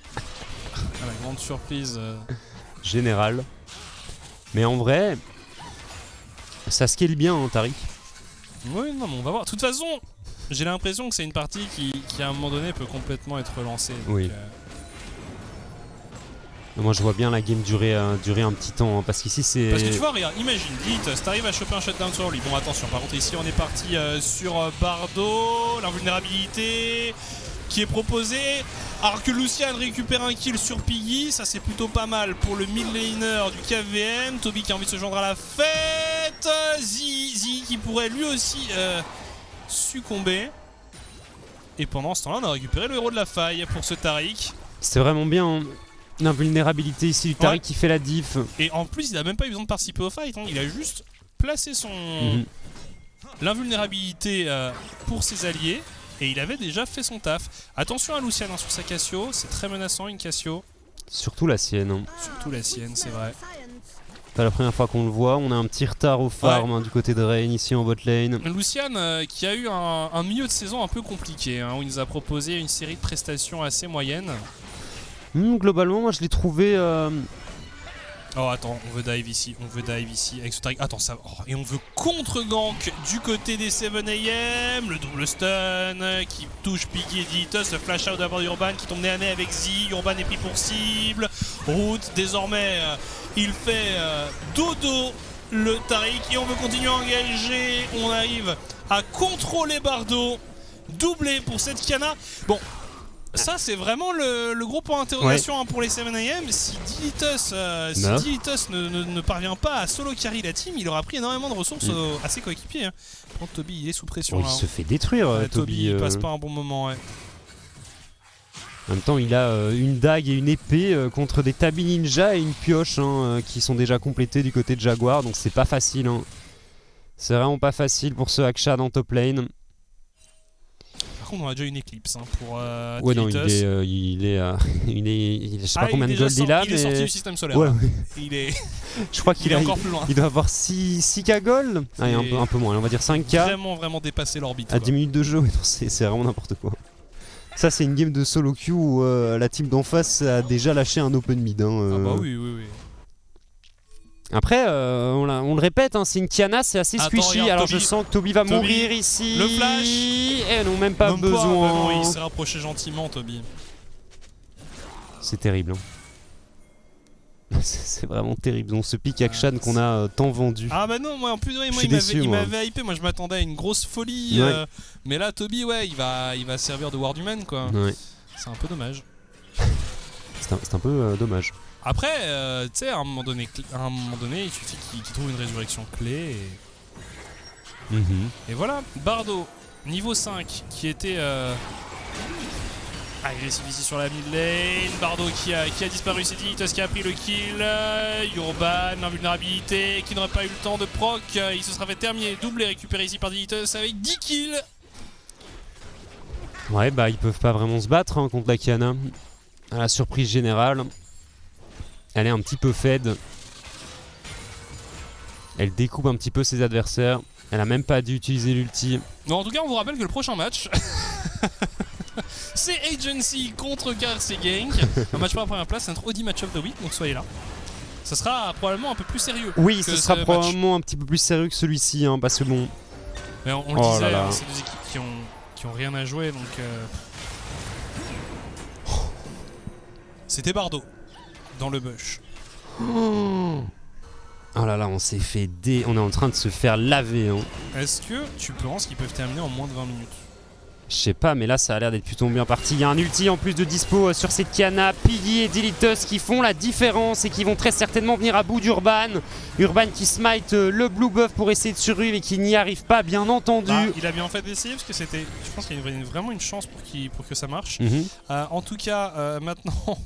B: À la grande surprise
A: générale. Mais en vrai, ça scale bien, Taric.
B: Oui, non, mais on va voir. De toute façon, j'ai l'impression que c'est une partie qui à un moment donné peut complètement être relancée. Donc,
A: oui. Moi je vois bien la game durer un petit temps parce qu'ici c'est...
B: Parce que tu vois, regarde, imagine, Delitus, t'arrives à choper un shutdown sur lui. Bon attention, par contre ici on est parti sur Bardo, l'invulnérabilité qui est proposée. Alors que Lucian récupère un kill sur Piggy, ça c'est plutôt pas mal pour le mid laner du KVM. Toby qui a envie de se joindre à la fête. Zi qui pourrait lui aussi succomber. Et pendant ce temps-là on a récupéré le héros de la faille pour ce Taric.
A: C'est vraiment bien. L'invulnérabilité ici du Taric qui fait la diff.
B: Et en plus il a même pas eu besoin de participer au fight, il a juste placé son l'invulnérabilité pour ses alliés et il avait déjà fait son taf. Attention à Lucian sur sa Cassio, c'est très menaçant une Cassio.
A: Surtout la sienne.
B: Surtout la sienne, c'est vrai.
A: C'est pas la première fois qu'on le voit, on a un petit retard au farm du côté de Rain ici en bot lane.
B: Lucian qui a eu un milieu de saison un peu compliqué, où il nous a proposé une série de prestations assez moyennes.
A: Globalement, moi je l'ai trouvé
B: Oh attends, on veut dive ici, avec ce target. Attends, ça... Oh, et on veut contre-gank du côté des 7am. Le double stun qui touche Piggy et Dilitos. Le flash out de la part d'Urban qui tombe nez à nez avec Z. Urban est pris pour cible. Route, désormais, il fait dodo le Tariq. Et on veut continuer à engager. On arrive à contrôler Bardo. Doublé pour cette Kiana. Bon. Ça c'est vraiment le gros point d'interrogation pour les 7am. Si Dilitos ne parvient pas à solo carry la team, il aura pris énormément de ressources à ses coéquipiers. Quand Toby il est sous pression là.
A: Il se fait détruire
B: Toby il passe pas un bon moment. En
A: même temps il a une dague et une épée contre des Tabi Ninja et une pioche qui sont déjà complétés du côté de Jaguar. Donc c'est pas facile. C'est vraiment pas facile pour ce Akshan en top lane.
B: Par contre on a déjà une éclipse pour
A: ouais non, il est je sais pas combien de gold il a,
B: il est sorti du système solaire.
A: Ouais.
B: Il est
A: je crois qu'il
B: est encore plus loin.
A: Il doit avoir 6k gold. Un peu moins, on va dire 5k.
B: Vraiment dépassé l'orbite.
A: À 10 minutes de jeu, c'est vraiment n'importe quoi. Ça c'est une game de solo queue où la team d'en face a déjà lâché un open mid.
B: Ah bah oui.
A: Après, on le répète, c'est une Kiana, c'est assez squishy. Alors je sens que Toby va mourir ici.
B: Le flash.
A: Et non, même pas besoin.
B: Non, il s'est rapproché gentiment, Toby.
A: C'est terrible. C'est vraiment terrible. Donc ce pick action qu'on a tant vendu.
B: Ah bah non, moi en plus il m'avait hypé. Moi je m'attendais à une grosse folie. Mais là, Toby, il va servir de Wardman quoi.
A: Ouais.
B: C'est un peu dommage.
A: C'est un peu dommage.
B: Après, tu sais, à un moment donné, il suffit qu'il trouve une résurrection clé et voilà. Bardo, niveau 5, qui était agressif ici sur la mid lane. Bardo qui a disparu, c'est Dilitos qui a pris le kill. Urban, l'invulnérabilité, qui n'aurait pas eu le temps de proc. Il se sera fait terminer, doublé récupéré ici par Dilitos avec 10 kills.
A: Ouais, bah ils peuvent pas vraiment se battre contre la Kiana. À la surprise générale. Elle est un petit peu fed. Elle découpe un petit peu ses adversaires. Elle a même pas dû utiliser l'ulti.
B: Non, en tout cas, on vous rappelle que le prochain match, c'est Agency contre KRC Gang. Un match pour la première place, c'est notre Audi Match of the Week, donc soyez là. Ça sera probablement un peu plus sérieux.
A: Oui, ce sera probablement un petit peu plus sérieux que celui-ci, parce que bon.
B: Mais on le disait, c'est deux équipes qui ont rien à jouer, donc. C'était Bardo. Dans le bush.
A: Oh là là, on s'est fait on est en train de se faire laver.
B: Est-ce que tu penses qu'ils peuvent terminer en moins de 20 minutes?
A: Je sais pas, mais là ça a l'air d'être plutôt bien parti. Il y a un ulti en plus de dispo sur cette Kiana. Piggy et Dilitos qui font la différence et qui vont très certainement venir à bout d'Urban. Urban qui smite le blue buff pour essayer de survivre et qui n'y arrive pas, bien entendu.
B: Il a bien fait d'essayer parce que je pense qu'il y a vraiment une chance pour que ça marche. En tout cas, maintenant,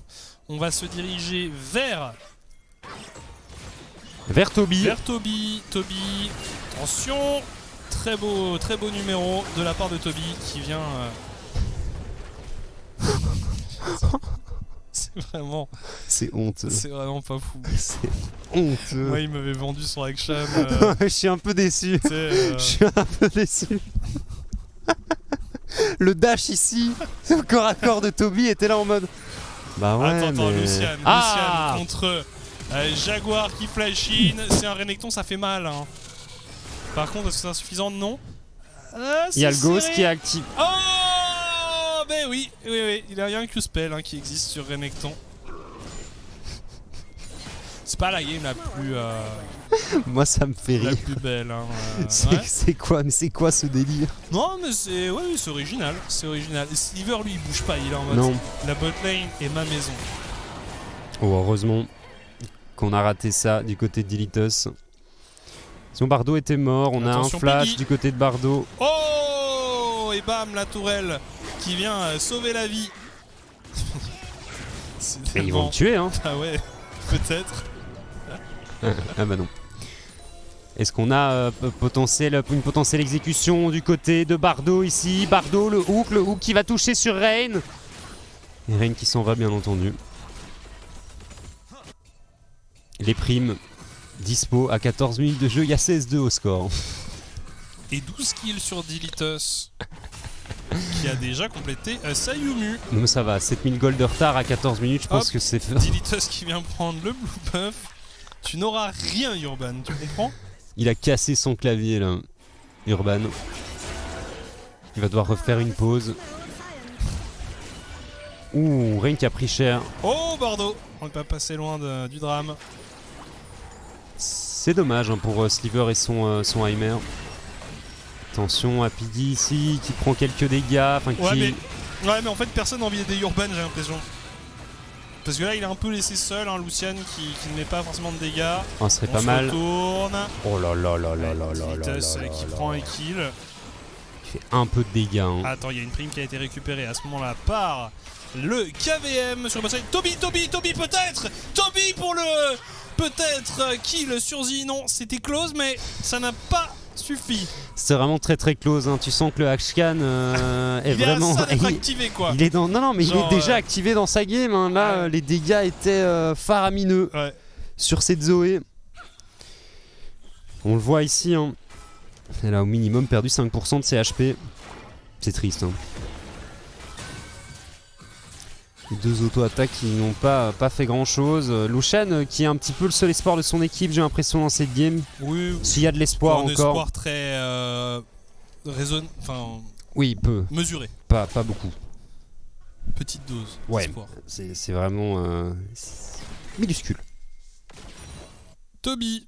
B: on va se diriger vers
A: Toby.
B: Toby, attention. Très beau numéro de la part de Toby qui vient. C'est
A: honteux.
B: C'est vraiment pas fou.
A: C'est honteux.
B: Moi, il m'avait vendu son action.
A: Je suis un peu déçu. Je suis un peu déçu. Le dash ici, au corps à corps de Toby était là en mode. Bah ouais.
B: Attends, Lucian contre Jaguar qui flash in. C'est un Renekton, ça fait mal. Par contre, est-ce que c'est insuffisant? Non.
A: Il y a le Ghost qui est actif.
B: Oh, ben oui. Il y a un Q-spell qui existe sur Renekton. C'est pas la game la plus.
A: Moi, ça me fait rire.
B: La plus belle.
A: C'est quoi ce délire?
B: Non, mais c'est original. Sliver, lui, il bouge pas. Il est en mode.
A: Non.
B: La bot lane est ma maison.
A: Oh, heureusement qu'on a raté ça du côté de Dilitos. Sinon Bardo était mort, on
B: Attention,
A: a un flash
B: Piggy.
A: du côté de Bardo.
B: Oh, et bam, la tourelle qui vient sauver la vie.
A: Et ils vont le tuer,
B: Ah ouais, peut-être.
A: Ah bah non. Est-ce qu'on a une potentielle exécution du côté de Bardo ici? Bardo, le hook qui va toucher sur Rain. Et Rain qui s'en va bien entendu. Les primes dispo à 14 minutes de jeu, il y a 16-2 au score.
B: Et 12 kills sur Dilitos qui a déjà complété Sayumu.
A: Non mais ça va, 7000 gold de retard à 14 minutes, je pense que c'est...
B: Dilitos qui vient prendre le blue buff. Tu n'auras rien, Urban, tu comprends?
A: Il a cassé son clavier là, Urban. Il va devoir refaire une pause. Ouh, Reign qui a pris cher.
B: Oh, Bordeaux! On n'est pas passé loin du drame.
A: C'est dommage hein, pour Sliver et son Heimer. Attention à Piggy ici qui prend quelques dégâts.
B: Ouais, mais en fait personne n'a envie d'aider Urban, j'ai l'impression. Parce que là il est un peu laissé seul, hein, Lucian qui ne met pas forcément de dégâts.
A: Oh, ce serait pas mal.
B: Retourne.
A: Oh là là là là là là là là.
B: Qui prend un kill.
A: Il fait un peu de dégâts. Hein.
B: Attends, il y a une prime qui a été récupérée à ce moment-là par le KVM sur le backside. Toby peut-être! Toby pour le peut-être kill sur Z. Non, c'était close, mais ça n'a pas suffi.
A: C'est vraiment très très close. Hein. Tu sens que le Hashcan est vraiment.
B: Il est activé quoi.
A: Il est dans. Non, mais genre, il est déjà activé dans sa game. Hein. Là, les dégâts étaient faramineux sur cette Zoé. On le voit ici. Hein. Elle a au minimum perdu 5% de ses HP. C'est triste. Hein. Les deux auto-attaques qui n'ont pas fait grand-chose. Lucian qui est un petit peu le seul espoir de son équipe, j'ai l'impression, dans cette game.
B: Oui.
A: S'il y a de l'espoir encore. Un
B: espoir très
A: oui, peu.
B: Mesuré.
A: Pas beaucoup.
B: Petite dose.
A: Ouais. C'est vraiment minuscule.
B: Toby.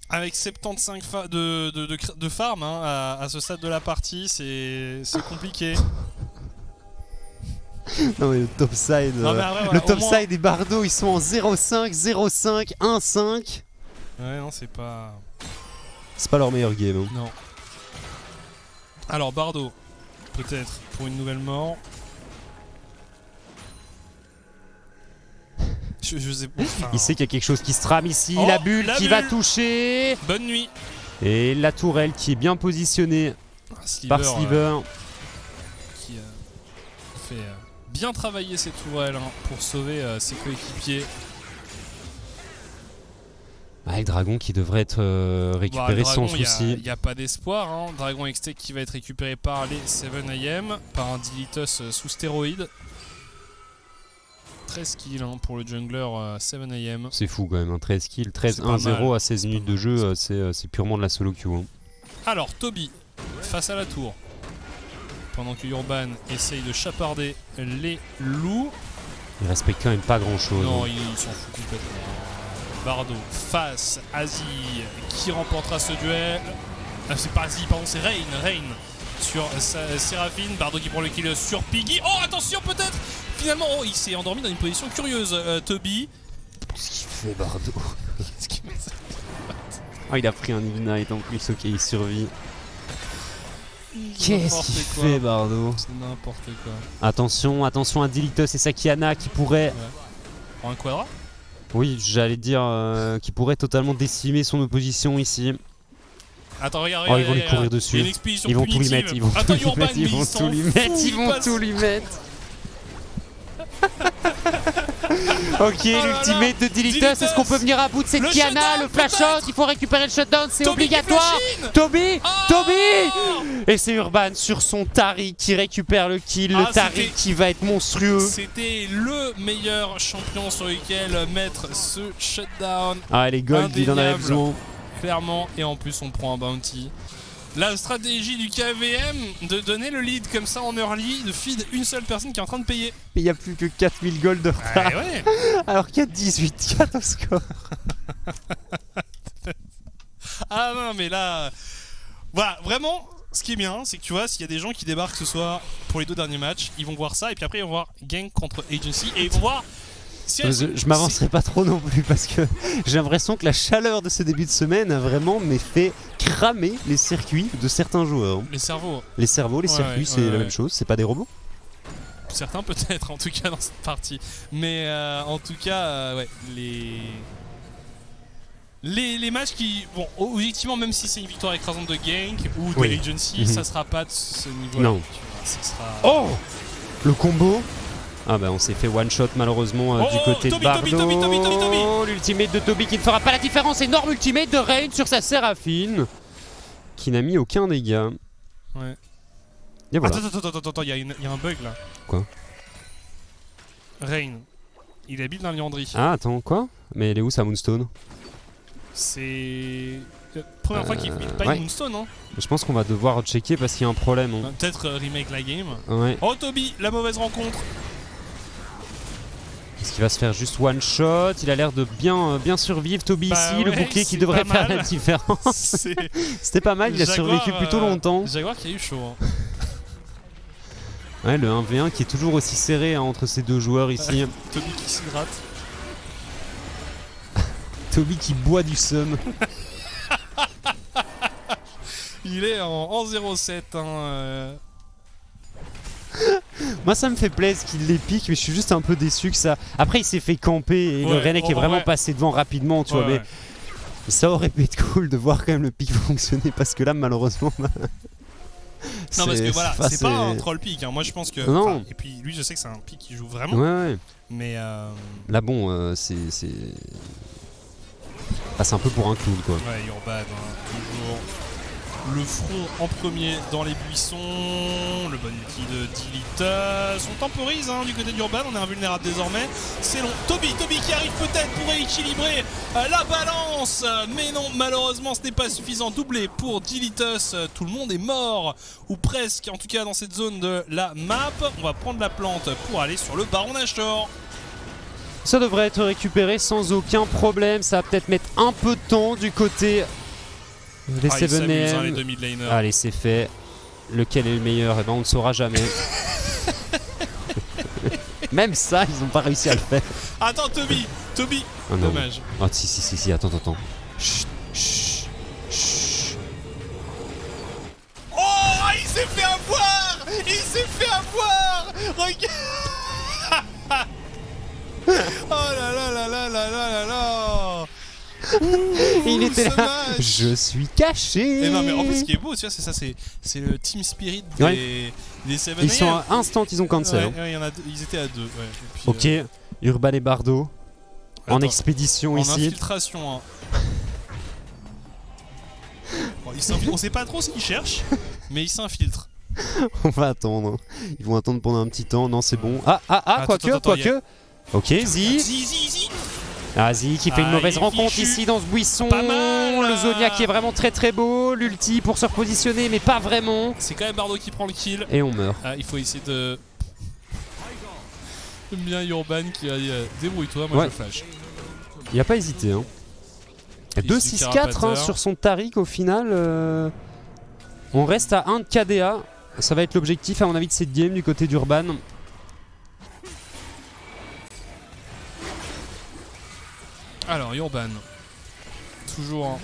B: Avec 75 de farm hein, à ce stade de la partie, c'est compliqué.
A: Non mais le topside, le topside et Bardo ils sont en 0-5, 0-5, 1-5.
B: Ouais non c'est pas
A: leur meilleur game. Hein.
B: Non. Alors Bardo, peut-être pour une nouvelle mort. Je sais pas. Enfin...
A: Il sait qu'il y a quelque chose qui se trame ici, la bulle qui va toucher.
B: Bonne nuit.
A: Et la tourelle qui est bien positionnée par Sliver.
B: Qui fait bien travailler ses tourelles pour sauver ses coéquipiers.
A: Le dragon qui devrait être récupéré sans souci.
B: Il n'y a pas d'espoir. Hein. Dragon Extec qui va être récupéré par les 7am, par un Dilitos sous stéroïde. 13 kills pour le jungler 7am.
A: C'est fou quand même, hein. 13 kills, 13-1-0 à 16 minutes de jeu, c'est purement de la solo queue. Hein.
B: Alors Toby, face à la tour. Pendant que Urban essaye de chaparder les loups.
A: Il respecte quand même pas grand chose.
B: Non,
A: hein.
B: il s'en fout complètement. Bardo face à Z qui remportera ce duel. C'est pas Z, pardon, c'est Reign sur Séraphine. Bardo qui prend le kill sur Piggy. Oh, attention, peut-être. Finalement, il s'est endormi dans une position curieuse, Toby.
A: Qu'est-ce qu'il fait, Bardo? Il a pris un Ignite en plus, ok, il survit. Qu'est-ce qu'il fait, Bardo?
B: C'est n'importe quoi.
A: Attention à Dilitos et Sakiana qui pourrait...
B: En un quadra?
A: Oui, j'allais dire qui pourrait totalement décimer son opposition ici.
B: Attends, regarde,
A: ils vont lui courir dessus. Ils vont tout lui mettre, ils vont tout lui mettre. Ok, l'ultimate de Dilitos, est-ce qu'on peut venir à bout de cette Kiana? Le flash out, il faut récupérer le shutdown, c'est obligatoire. Toby Et c'est Urban sur son Taric qui récupère le kill, le Taric qui va être monstrueux.
B: C'était le meilleur champion sur lequel mettre ce shutdown.
A: Les golds, il en avait besoin.
B: Clairement, et en plus on prend un bounty. La stratégie du KVM de donner le lead comme ça en early, de feed une seule personne qui est en train de payer.
A: Mais il n'y a plus que 4000 gold de retard.
B: Ouais.
A: Alors qu'il y a 18-4 au score.
B: Ah non mais là... Voilà, vraiment, ce qui est bien, c'est que tu vois, s'il y a des gens qui débarquent ce soir pour les 2 derniers matchs, ils vont voir ça, et puis après ils vont voir Gang contre Agency, et ils vont voir...
A: Je m'avancerai pas trop non plus parce que j'ai l'impression que la chaleur de ce début de semaine a vraiment fait cramer les circuits de certains joueurs.
B: Les cerveaux.
A: Les circuits, c'est la même chose, c'est pas des robots.
B: Certains peut-être en tout cas dans cette partie. Mais en tout cas, ouais, les matchs qui... Bon, objectivement, même si c'est une victoire écrasante de Gank ou de Agency, ça sera pas de ce niveau-là.
A: Non.
B: Ça sera...
A: Oh, le combo. On s'est fait one shot malheureusement du côté de Bardo. L'ultimate de Toby qui ne fera pas la différence. Énorme ultimate de Reign sur sa Séraphine qui n'a mis aucun dégât.
B: Ouais.
A: Et voilà.
B: Attends, il y a un bug là.
A: Quoi?
B: Reign Il habite dans Liandry.
A: Ah, attends, quoi? Mais elle est où sa Moonstone?
B: C'est la première fois qu'il ne pas une Moonstone, hein.
A: Je pense qu'on va devoir checker parce qu'il y a un problème. Hein.
B: Peut-être remake la game.
A: Ouais.
B: Oh, Toby, la mauvaise rencontre.
A: Est-ce qu'il va se faire juste one shot? Il a l'air de bien survivre, Toby, ici, le bouclier qui devrait faire la différence. C'était pas mal, il a survécu plutôt longtemps.
B: Jaguar qui a eu chaud. Hein.
A: Ouais, le 1v1 qui est toujours aussi serré hein, entre ces deux joueurs ici.
B: Toby qui s'hydrate.
A: Toby qui boit du seum.
B: Il est en 0-7. Hein,
A: Moi ça me fait plaisir qu'il les pique, mais je suis juste un peu déçu que ça... Après il s'est fait camper et le Renek est vraiment passé devant rapidement, tu vois, mais ça aurait pu être cool de voir quand même le pick fonctionner, parce que là malheureusement...
B: non parce que voilà, c'est pas un troll pick, hein. Moi je pense que...
A: Non.
B: Et puis lui je sais que c'est un pick qui joue vraiment.
A: Ouais.
B: Mais...
A: Là bon, c'est... passe un peu pour un clown quoi.
B: Ouais, Urban, hein, toujours... Le front en premier dans les buissons, le bon ulti de Dilitas. On temporise hein, du côté d'Urban, on est invulnérable désormais. C'est long. Toby qui arrive peut-être pour rééquilibrer la balance. Mais non, malheureusement ce n'est pas suffisant. Doublé pour Dilitas. Tout le monde est mort, ou presque, en tout cas dans cette zone de la map. On va prendre la plante pour aller sur le Baron Nashor.
A: Ça devrait être récupéré sans aucun problème. Ça va peut-être mettre un peu de temps du côté... Les 7AM.
B: Les demi-laners.
A: Allez, c'est fait. Lequel est le meilleur? Eh ben, on ne saura jamais. Même ça, ils n'ont pas réussi à le faire.
B: Attends, Toby.
A: Oh,
B: dommage.
A: Oh, si, attends. Chut.
B: Oh, il s'est fait avoir. Regarde. Oh là.
A: Il était là. Je suis caché.
B: Et non mais en plus ce qui est beau tu vois c'est ça, c'est le team spirit des 7AM.
A: Ils sont à instant, ils ont cancel.
B: Ouais, ils étaient à 2. Ouais.
A: Puis, ok, Urban et Bardo en expédition ici.
B: En infiltration. Hein. Bon, on sait pas trop ce qu'ils cherchent, mais ils s'infiltrent.
A: On va attendre. Ils vont attendre pendant un petit temps. Non c'est bon. Quoique. Ok, Zi. Ah, Zi qui fait une mauvaise rencontre ici dans ce buisson.
B: Pas mal.
A: Le Zonia qui est vraiment très beau. L'ulti pour se repositionner, mais pas vraiment.
B: C'est quand même Bardo qui prend le kill.
A: Et on meurt.
B: Il faut essayer de... J'aime bien Urban qui a dit débrouille-toi, moi je flash.
A: Il a pas hésité. Hein. 2-6-4 hein, sur son Taric au final. On reste à 1 de KDA. Ça va être l'objectif à mon avis de cette game du côté d'Urban.
B: Alors Urban, toujours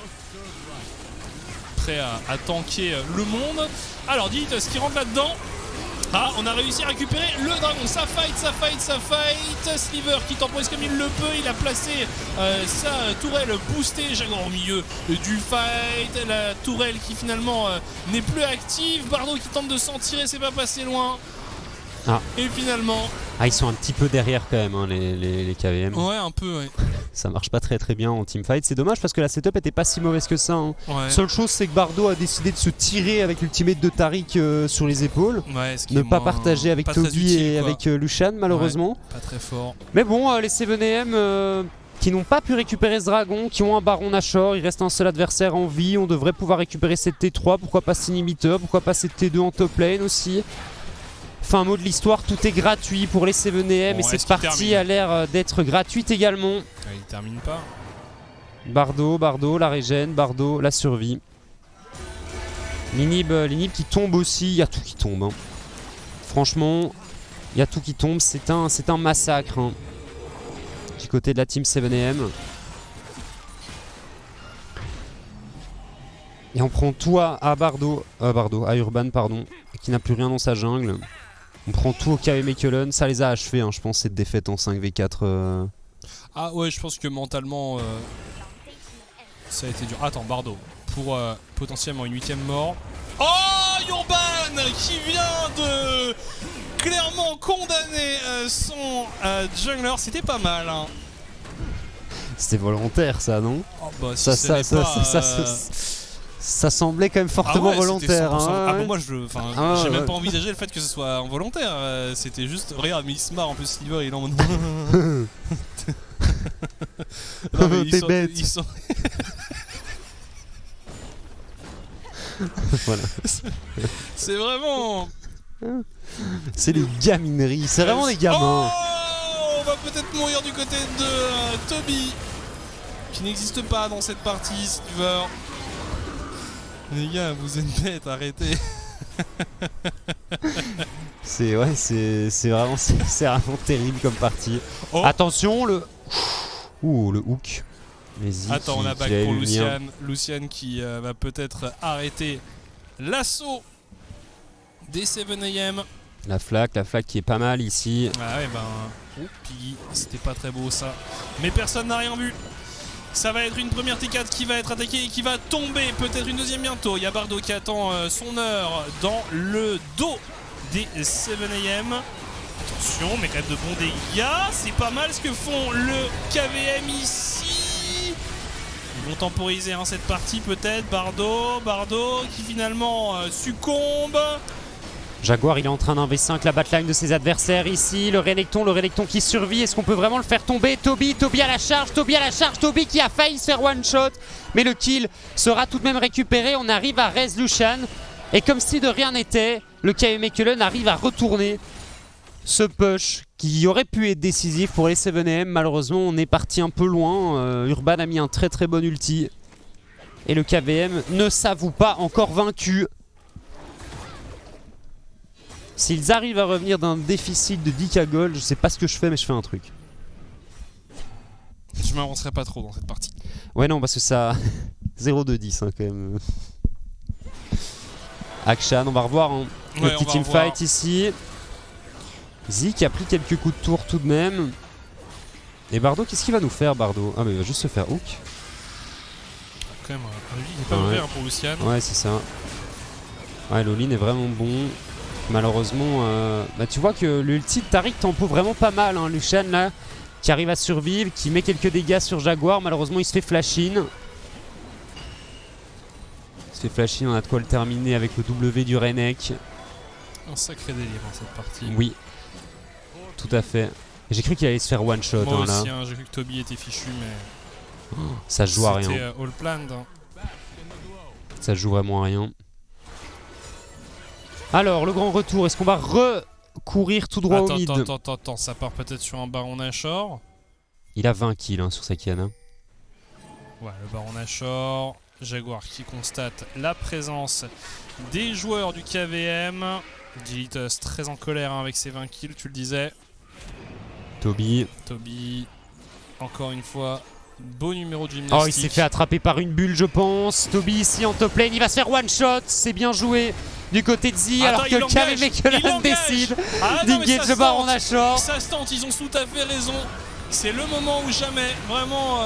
B: prêt à tanker le monde. Alors Dilitas qui rentre là-dedans. Ah, on a réussi à récupérer le dragon. Ça fight. Sliver qui temporise comme il le peut. Il a placé sa tourelle boostée. Jaguar au milieu du fight. La tourelle qui finalement n'est plus active. Bardo qui tente de s'en tirer, c'est pas passé loin. Et finalement...
A: ils sont un petit peu derrière quand même, hein, les KVM.
B: Ouais, un peu, ouais.
A: Ça marche pas très bien en teamfight. C'est dommage parce que la setup était pas si mauvaise que ça. Hein.
B: Ouais.
A: Seule chose, c'est que Bardo a décidé de se tirer avec l'ultimate de Taric sur les épaules.
B: Ouais,
A: ne pas partager avec Toby et avec Lucian, malheureusement.
B: Ouais, pas très fort.
A: Mais bon, les 7AM qui n'ont pas pu récupérer ce dragon, qui ont un Baron Nashor, il reste un seul adversaire en vie. On devrait pouvoir récupérer cette T3. Pourquoi pas cet inhibiteur? Pourquoi pas cette T2 en top lane aussi? Fin mot de l'histoire, tout est gratuit pour les 7AM et cette partie a l'air d'être gratuite également.
B: Il termine pas.
A: Bardo, la régène, Bardo, la survie. L'inhib qui tombe aussi, il y a tout qui tombe. Hein. Franchement, il y a tout qui tombe, c'est un massacre hein, du côté de la team 7AM. Et on prend tout à Urban, pardon, qui n'a plus rien dans sa jungle. On prend tout au KV Mekelen, ça les a achevés, hein, je pense, cette défaite en 5v4.
B: Ah ouais, je pense que mentalement, ça a été dur. Attends, Bardo, pour potentiellement une 8ème mort. Oh, Urban qui vient de clairement condamner son jungler, c'était pas mal. Hein.
A: C'était volontaire ça, non?
B: Oh bah si
A: Ça semblait quand même fortement volontaire.
B: Hein, moi, j'ai même pas envisagé le fait que ce soit involontaire. C'était juste, regarde, mais il se marre en plus. Sliver, il est en mode. Non, mais
A: t'es bête. Voilà.
B: C'est vraiment.
A: C'est les gamineries, c'est vraiment des gamins.
B: Oh, on va peut-être mourir du côté de Toby, qui n'existe pas dans cette partie, Sliver. Les gars, vous êtes bêtes, arrêtez.
A: C'est vraiment terrible comme partie.
B: Oh.
A: Attention, le hook.
B: Attends, on a back pour Lucian. Lucian qui va peut-être arrêter l'assaut des 7am.
A: La flaque qui est pas mal ici.
B: Ah ouais, Piggy, c'était pas très beau ça. Mais personne n'a rien vu. Ça va être une première T4 qui va être attaquée et qui va tomber. Peut-être une deuxième bientôt. Il y a Bardo qui attend son heure dans le dos des 7am. Attention, mais quand même de bons dégâts. C'est pas mal ce que font le KVM ici. Ils vont temporiser cette partie peut-être. Bardo qui finalement succombe.
A: Jaguar, il est en train d'investir la backline de ses adversaires ici. Le Renekton qui survit. Est-ce qu'on peut vraiment le faire tomber? Toby à la charge. Toby qui a failli se faire one shot. Mais le kill sera tout de même récupéré. On arrive à Rez Lucian. Et comme si de rien n'était, le KV Mechelen arrive à retourner ce push qui aurait pu être décisif pour les 7am. Malheureusement, on est parti un peu loin. Urban a mis un très bon ulti. Et le KVM ne s'avoue pas encore vaincu. S'ils arrivent à revenir d'un déficit de 10k gold, je sais pas ce que je fais, mais je fais un truc.
B: Je m'avancerai pas trop dans cette partie.
A: Ouais, non, parce que ça. 0 de 10 hein, quand même. Akshan, on va revoir le petit teamfight ici. Zik a pris quelques coups de tour tout de même. Et Bardo, qu'est-ce qu'il va nous faire, Bardo? Ah, mais il va juste se faire hook.
B: Quand même, il n'est pas mauvais pour Lucian.
A: Ouais, c'est ça. Ouais, l'all-in est vraiment bon. Malheureusement, tu vois que l'ulti de Taric tempo vraiment pas mal. Lucian là, qui arrive à survivre, qui met quelques dégâts sur Jaguar. Malheureusement, il se fait flash-in. On a de quoi le terminer avec le W du Renek.
B: Un sacré délire dans cette partie.
A: Oui, tout à fait. J'ai cru qu'il allait se faire one shot.
B: Moi aussi,
A: là.
B: J'ai cru que Toby était fichu, mais.
A: Ça se joue à rien.
B: C'était all planned.
A: Ça se joue vraiment à rien. Alors, le grand retour, est-ce qu'on va recourir tout droit au mid?
B: Attends, ça part peut-être sur un Baron Nashor.
A: Il a 20 kills sur sa canne.
B: Ouais, le Baron Nashor. Jaguar qui constate la présence des joueurs du KVM. Dilitos très en colère avec ses 20 kills, tu le disais.
A: Toby,
B: encore une fois, beau numéro de gymnastique.
A: Oh, il s'est fait attraper par une bulle, je pense. Toby ici en top lane, il va se faire one shot. C'est bien joué du côté de Z, alors que KV Mechelen décide d'engage le Baron Nashor.
B: Ça se tente, ils ont tout à fait raison. C'est le moment ou jamais. Vraiment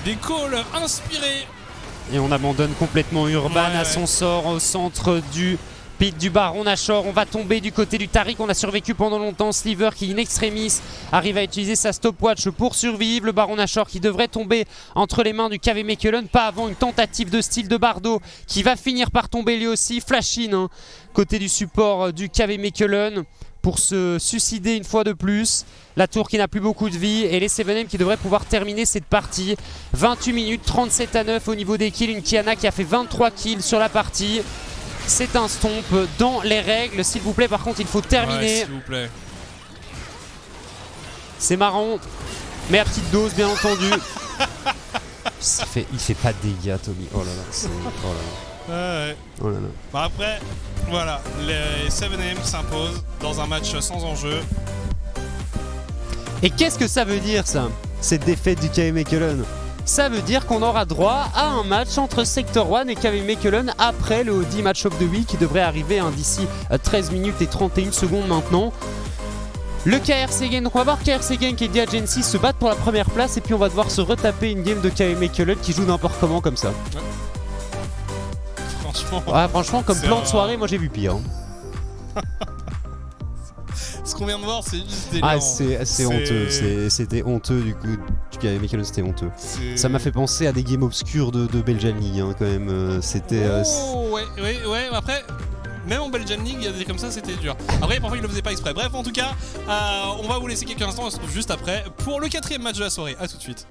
B: des calls inspirés.
A: Et on abandonne complètement Urban à son sort au centre du pit du Baron Nashor. On va tomber du côté du Taric. On a survécu pendant longtemps. Sliver qui in extremis arrive à utiliser sa stopwatch pour survivre. Le Baron Nashor qui devrait tomber entre les mains du KV Mechelen. Pas avant une tentative de style de Bardo qui va finir par tomber lui aussi. Flash-in côté du support du KV Mechelen pour se suicider une fois de plus. La tour qui n'a plus beaucoup de vie et les 7am qui devraient pouvoir terminer cette partie. 28 minutes, 37-9 au niveau des kills. Une Kiana qui a fait 23 kills sur la partie. C'est un stomp dans les règles. S'il vous plaît, par contre, il faut terminer.
B: Ouais, s'il vous plaît.
A: C'est marrant, mais à petite dose, bien entendu. il fait pas de dégâts, Tommy. Oh là là. Oh là là.
B: Ouais.
A: Oh là là.
B: Bah après, voilà, les 7am s'imposent dans un match sans enjeu.
A: Et qu'est-ce que ça veut dire, ça, cette défaite du KV Mechelen? Ça veut dire qu'on aura droit à un match entre Sector 1 et KV Mechelen après le OD Match of the Week qui devrait arriver d'ici 13 minutes et 31 secondes maintenant. Le KRC Gang, donc on va voir KRC Gang et Diagency se battre pour la première place et puis on va devoir se retaper une game de KV Mechelen qui joue n'importe comment comme ça.
B: Franchement.
A: Ouais, franchement, comme plan de soirée, moi j'ai vu pire.
B: Ce qu'on vient de voir, c'est juste délirant.
A: C'est honteux. C'était honteux du coup. C'était honteux. Ça m'a fait penser à des games obscurs de Belgian League quand même. C'était.
B: Ouais. Après. Même en Belgian League, il y a des comme ça, c'était dur. Après, parfois, il le faisait pas exprès. Bref, en tout cas, on va vous laisser quelques instants. On se retrouve juste après pour le 4e match de la soirée. A tout de suite.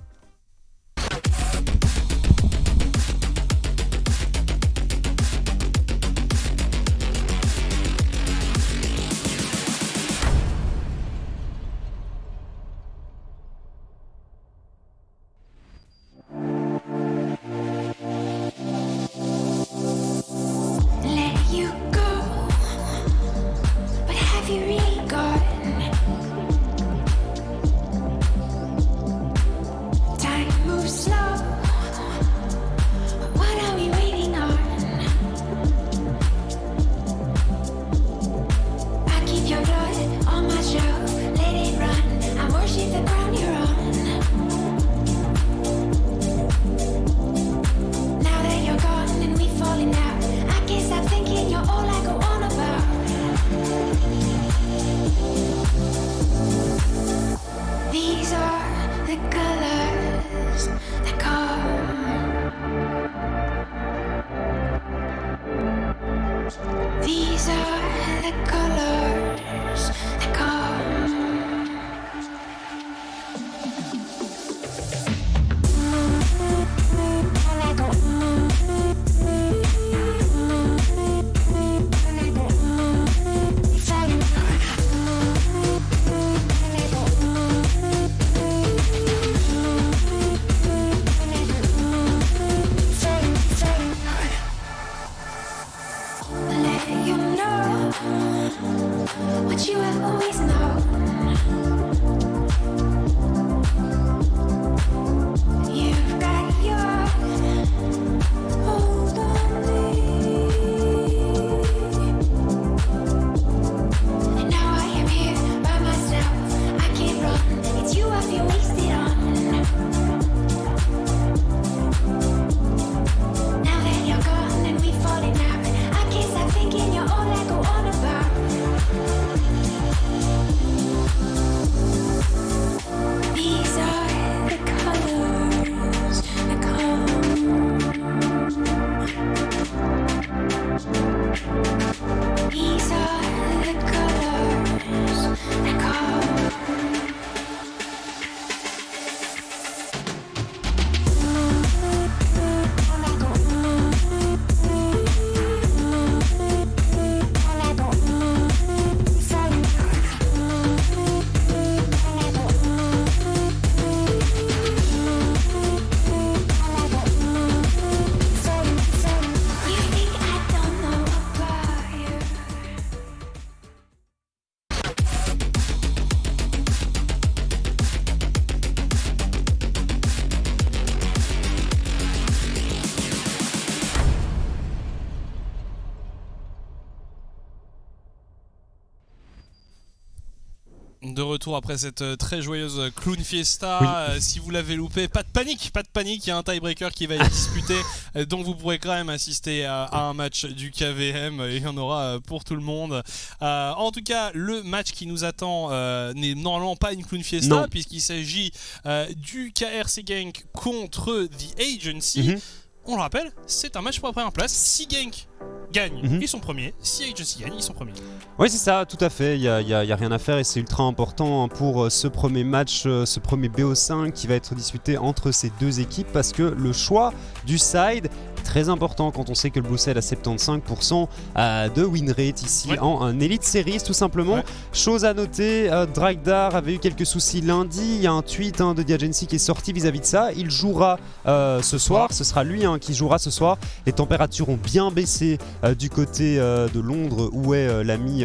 B: De retour après cette très joyeuse Clown Fiesta. Oui. Si vous l'avez loupé, pas de panique, il y a un tiebreaker qui va être disputé, donc vous pourrez quand même assister à un match du KVM, et il y en aura pour tout le monde. En tout cas, le match qui nous attend n'est normalement pas une Clown Fiesta, puisqu'il s'agit du KRC Genk contre The Agency. On le rappelle, c'est un match pour la première place. Si Genk gagne, ils sont premiers. Si Agency gagne, ils sont premiers.
A: Oui, c'est ça, tout à fait. Il y a rien à faire et c'est ultra important pour ce premier match, ce premier BO5 qui va être disputé entre ces deux équipes, parce que le choix du side est très important quand on sait que le Blue Side a 75% de win rate ici en Elite Series, tout simplement. Chose à noter, Dragdar avait eu quelques soucis lundi. Il y a un tweet de The Agency qui est sorti vis-à-vis de ça. Il jouera ce soir. Ce sera lui qui jouera ce soir. Les températures ont bien baissé du côté de Londres où est l'ami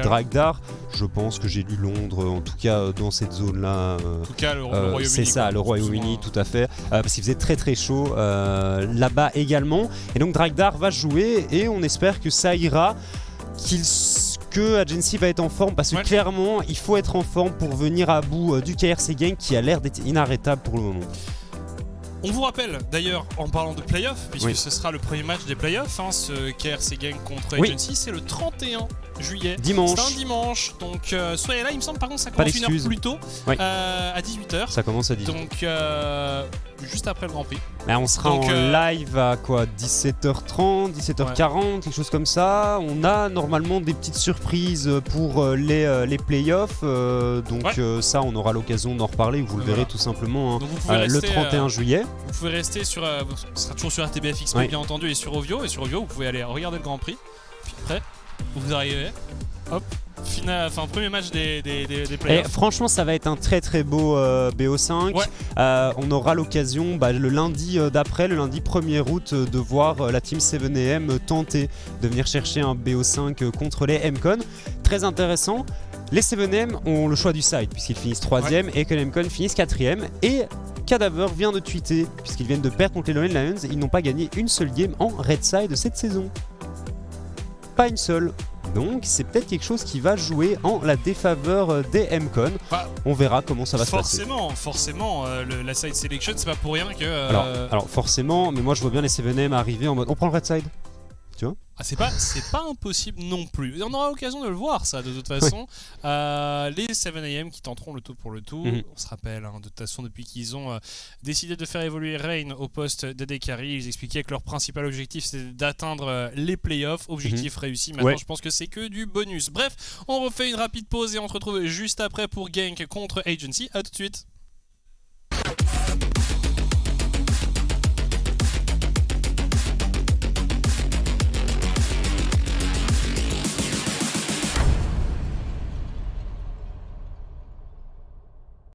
A: Dragdar. Je pense que j'ai lu Londres, en tout cas dans cette zone-là.
B: En tout cas, le Royaume-Uni.
A: C'est ça, le Royaume-Uni, tout à fait. Parce qu'il faisait très très chaud là-bas également. Et donc Dragdar va jouer et on espère que ça ira, que Agency va être en forme, parce que clairement, il faut être en forme pour venir à bout du KRC Genk qui a l'air d'être inarrêtable pour le moment.
B: On vous rappelle d'ailleurs, en parlant de playoffs, puisque ce sera le premier match des playoffs, ce KRC Genk contre Agency, c'est le 31 juillet.
A: Dimanche.
B: C'est un dimanche, donc soyez là. Il me semble par contre ça commence une heure plus tôt, à 18h.
A: Ça commence à 18h.
B: Donc juste après le Grand Prix.
A: On sera en live à quoi, 17h30, 17h40, quelque chose comme ça. On a normalement des petites surprises pour les playoffs, ça on aura l'occasion d'en reparler, vous le verrez tout simplement le 31 juillet.
B: Vous pouvez rester ce sera toujours sur RTBF bien entendu, et sur Ovio, vous pouvez aller regarder le Grand Prix. Puis après, vous arrivez, hop, premier match des playoffs.
A: Et franchement, ça va être un très très beau BO5. On aura l'occasion le lundi d'après, le lundi 1er août, de voir la team 7am tenter de venir chercher un BO5 contre les MCon. Très intéressant. Les 7am ont le choix du side puisqu'ils finissent 3ème et que les MCon finissent 4ème. Et Cadaver vient de tweeter, puisqu'ils viennent de perdre contre les Lorraine Lions, ils n'ont pas gagné une seule game en Red Side cette saison. Pas une seule. Donc c'est peut-être quelque chose qui va jouer en la défaveur des MCon. On verra comment ça va se passer.
B: Forcément, la side selection, c'est pas pour rien que...
A: Alors forcément, mais moi je vois bien les 7M arriver en mode on prend le red side. Tu vois ?
B: C'est pas impossible non plus. On aura l'occasion de le voir, ça, de toute façon. Les 7am qui tenteront le tout pour le tout. On se rappelle, de toute façon, depuis qu'ils ont décidé de faire évoluer Rain au poste d'AD Carry, ils expliquaient que leur principal objectif c'était d'atteindre les playoffs. Objectif réussi. Maintenant, je pense que c'est que du bonus. Bref, on refait une rapide pause et on se retrouve juste après pour Gank contre Agency. À tout de suite.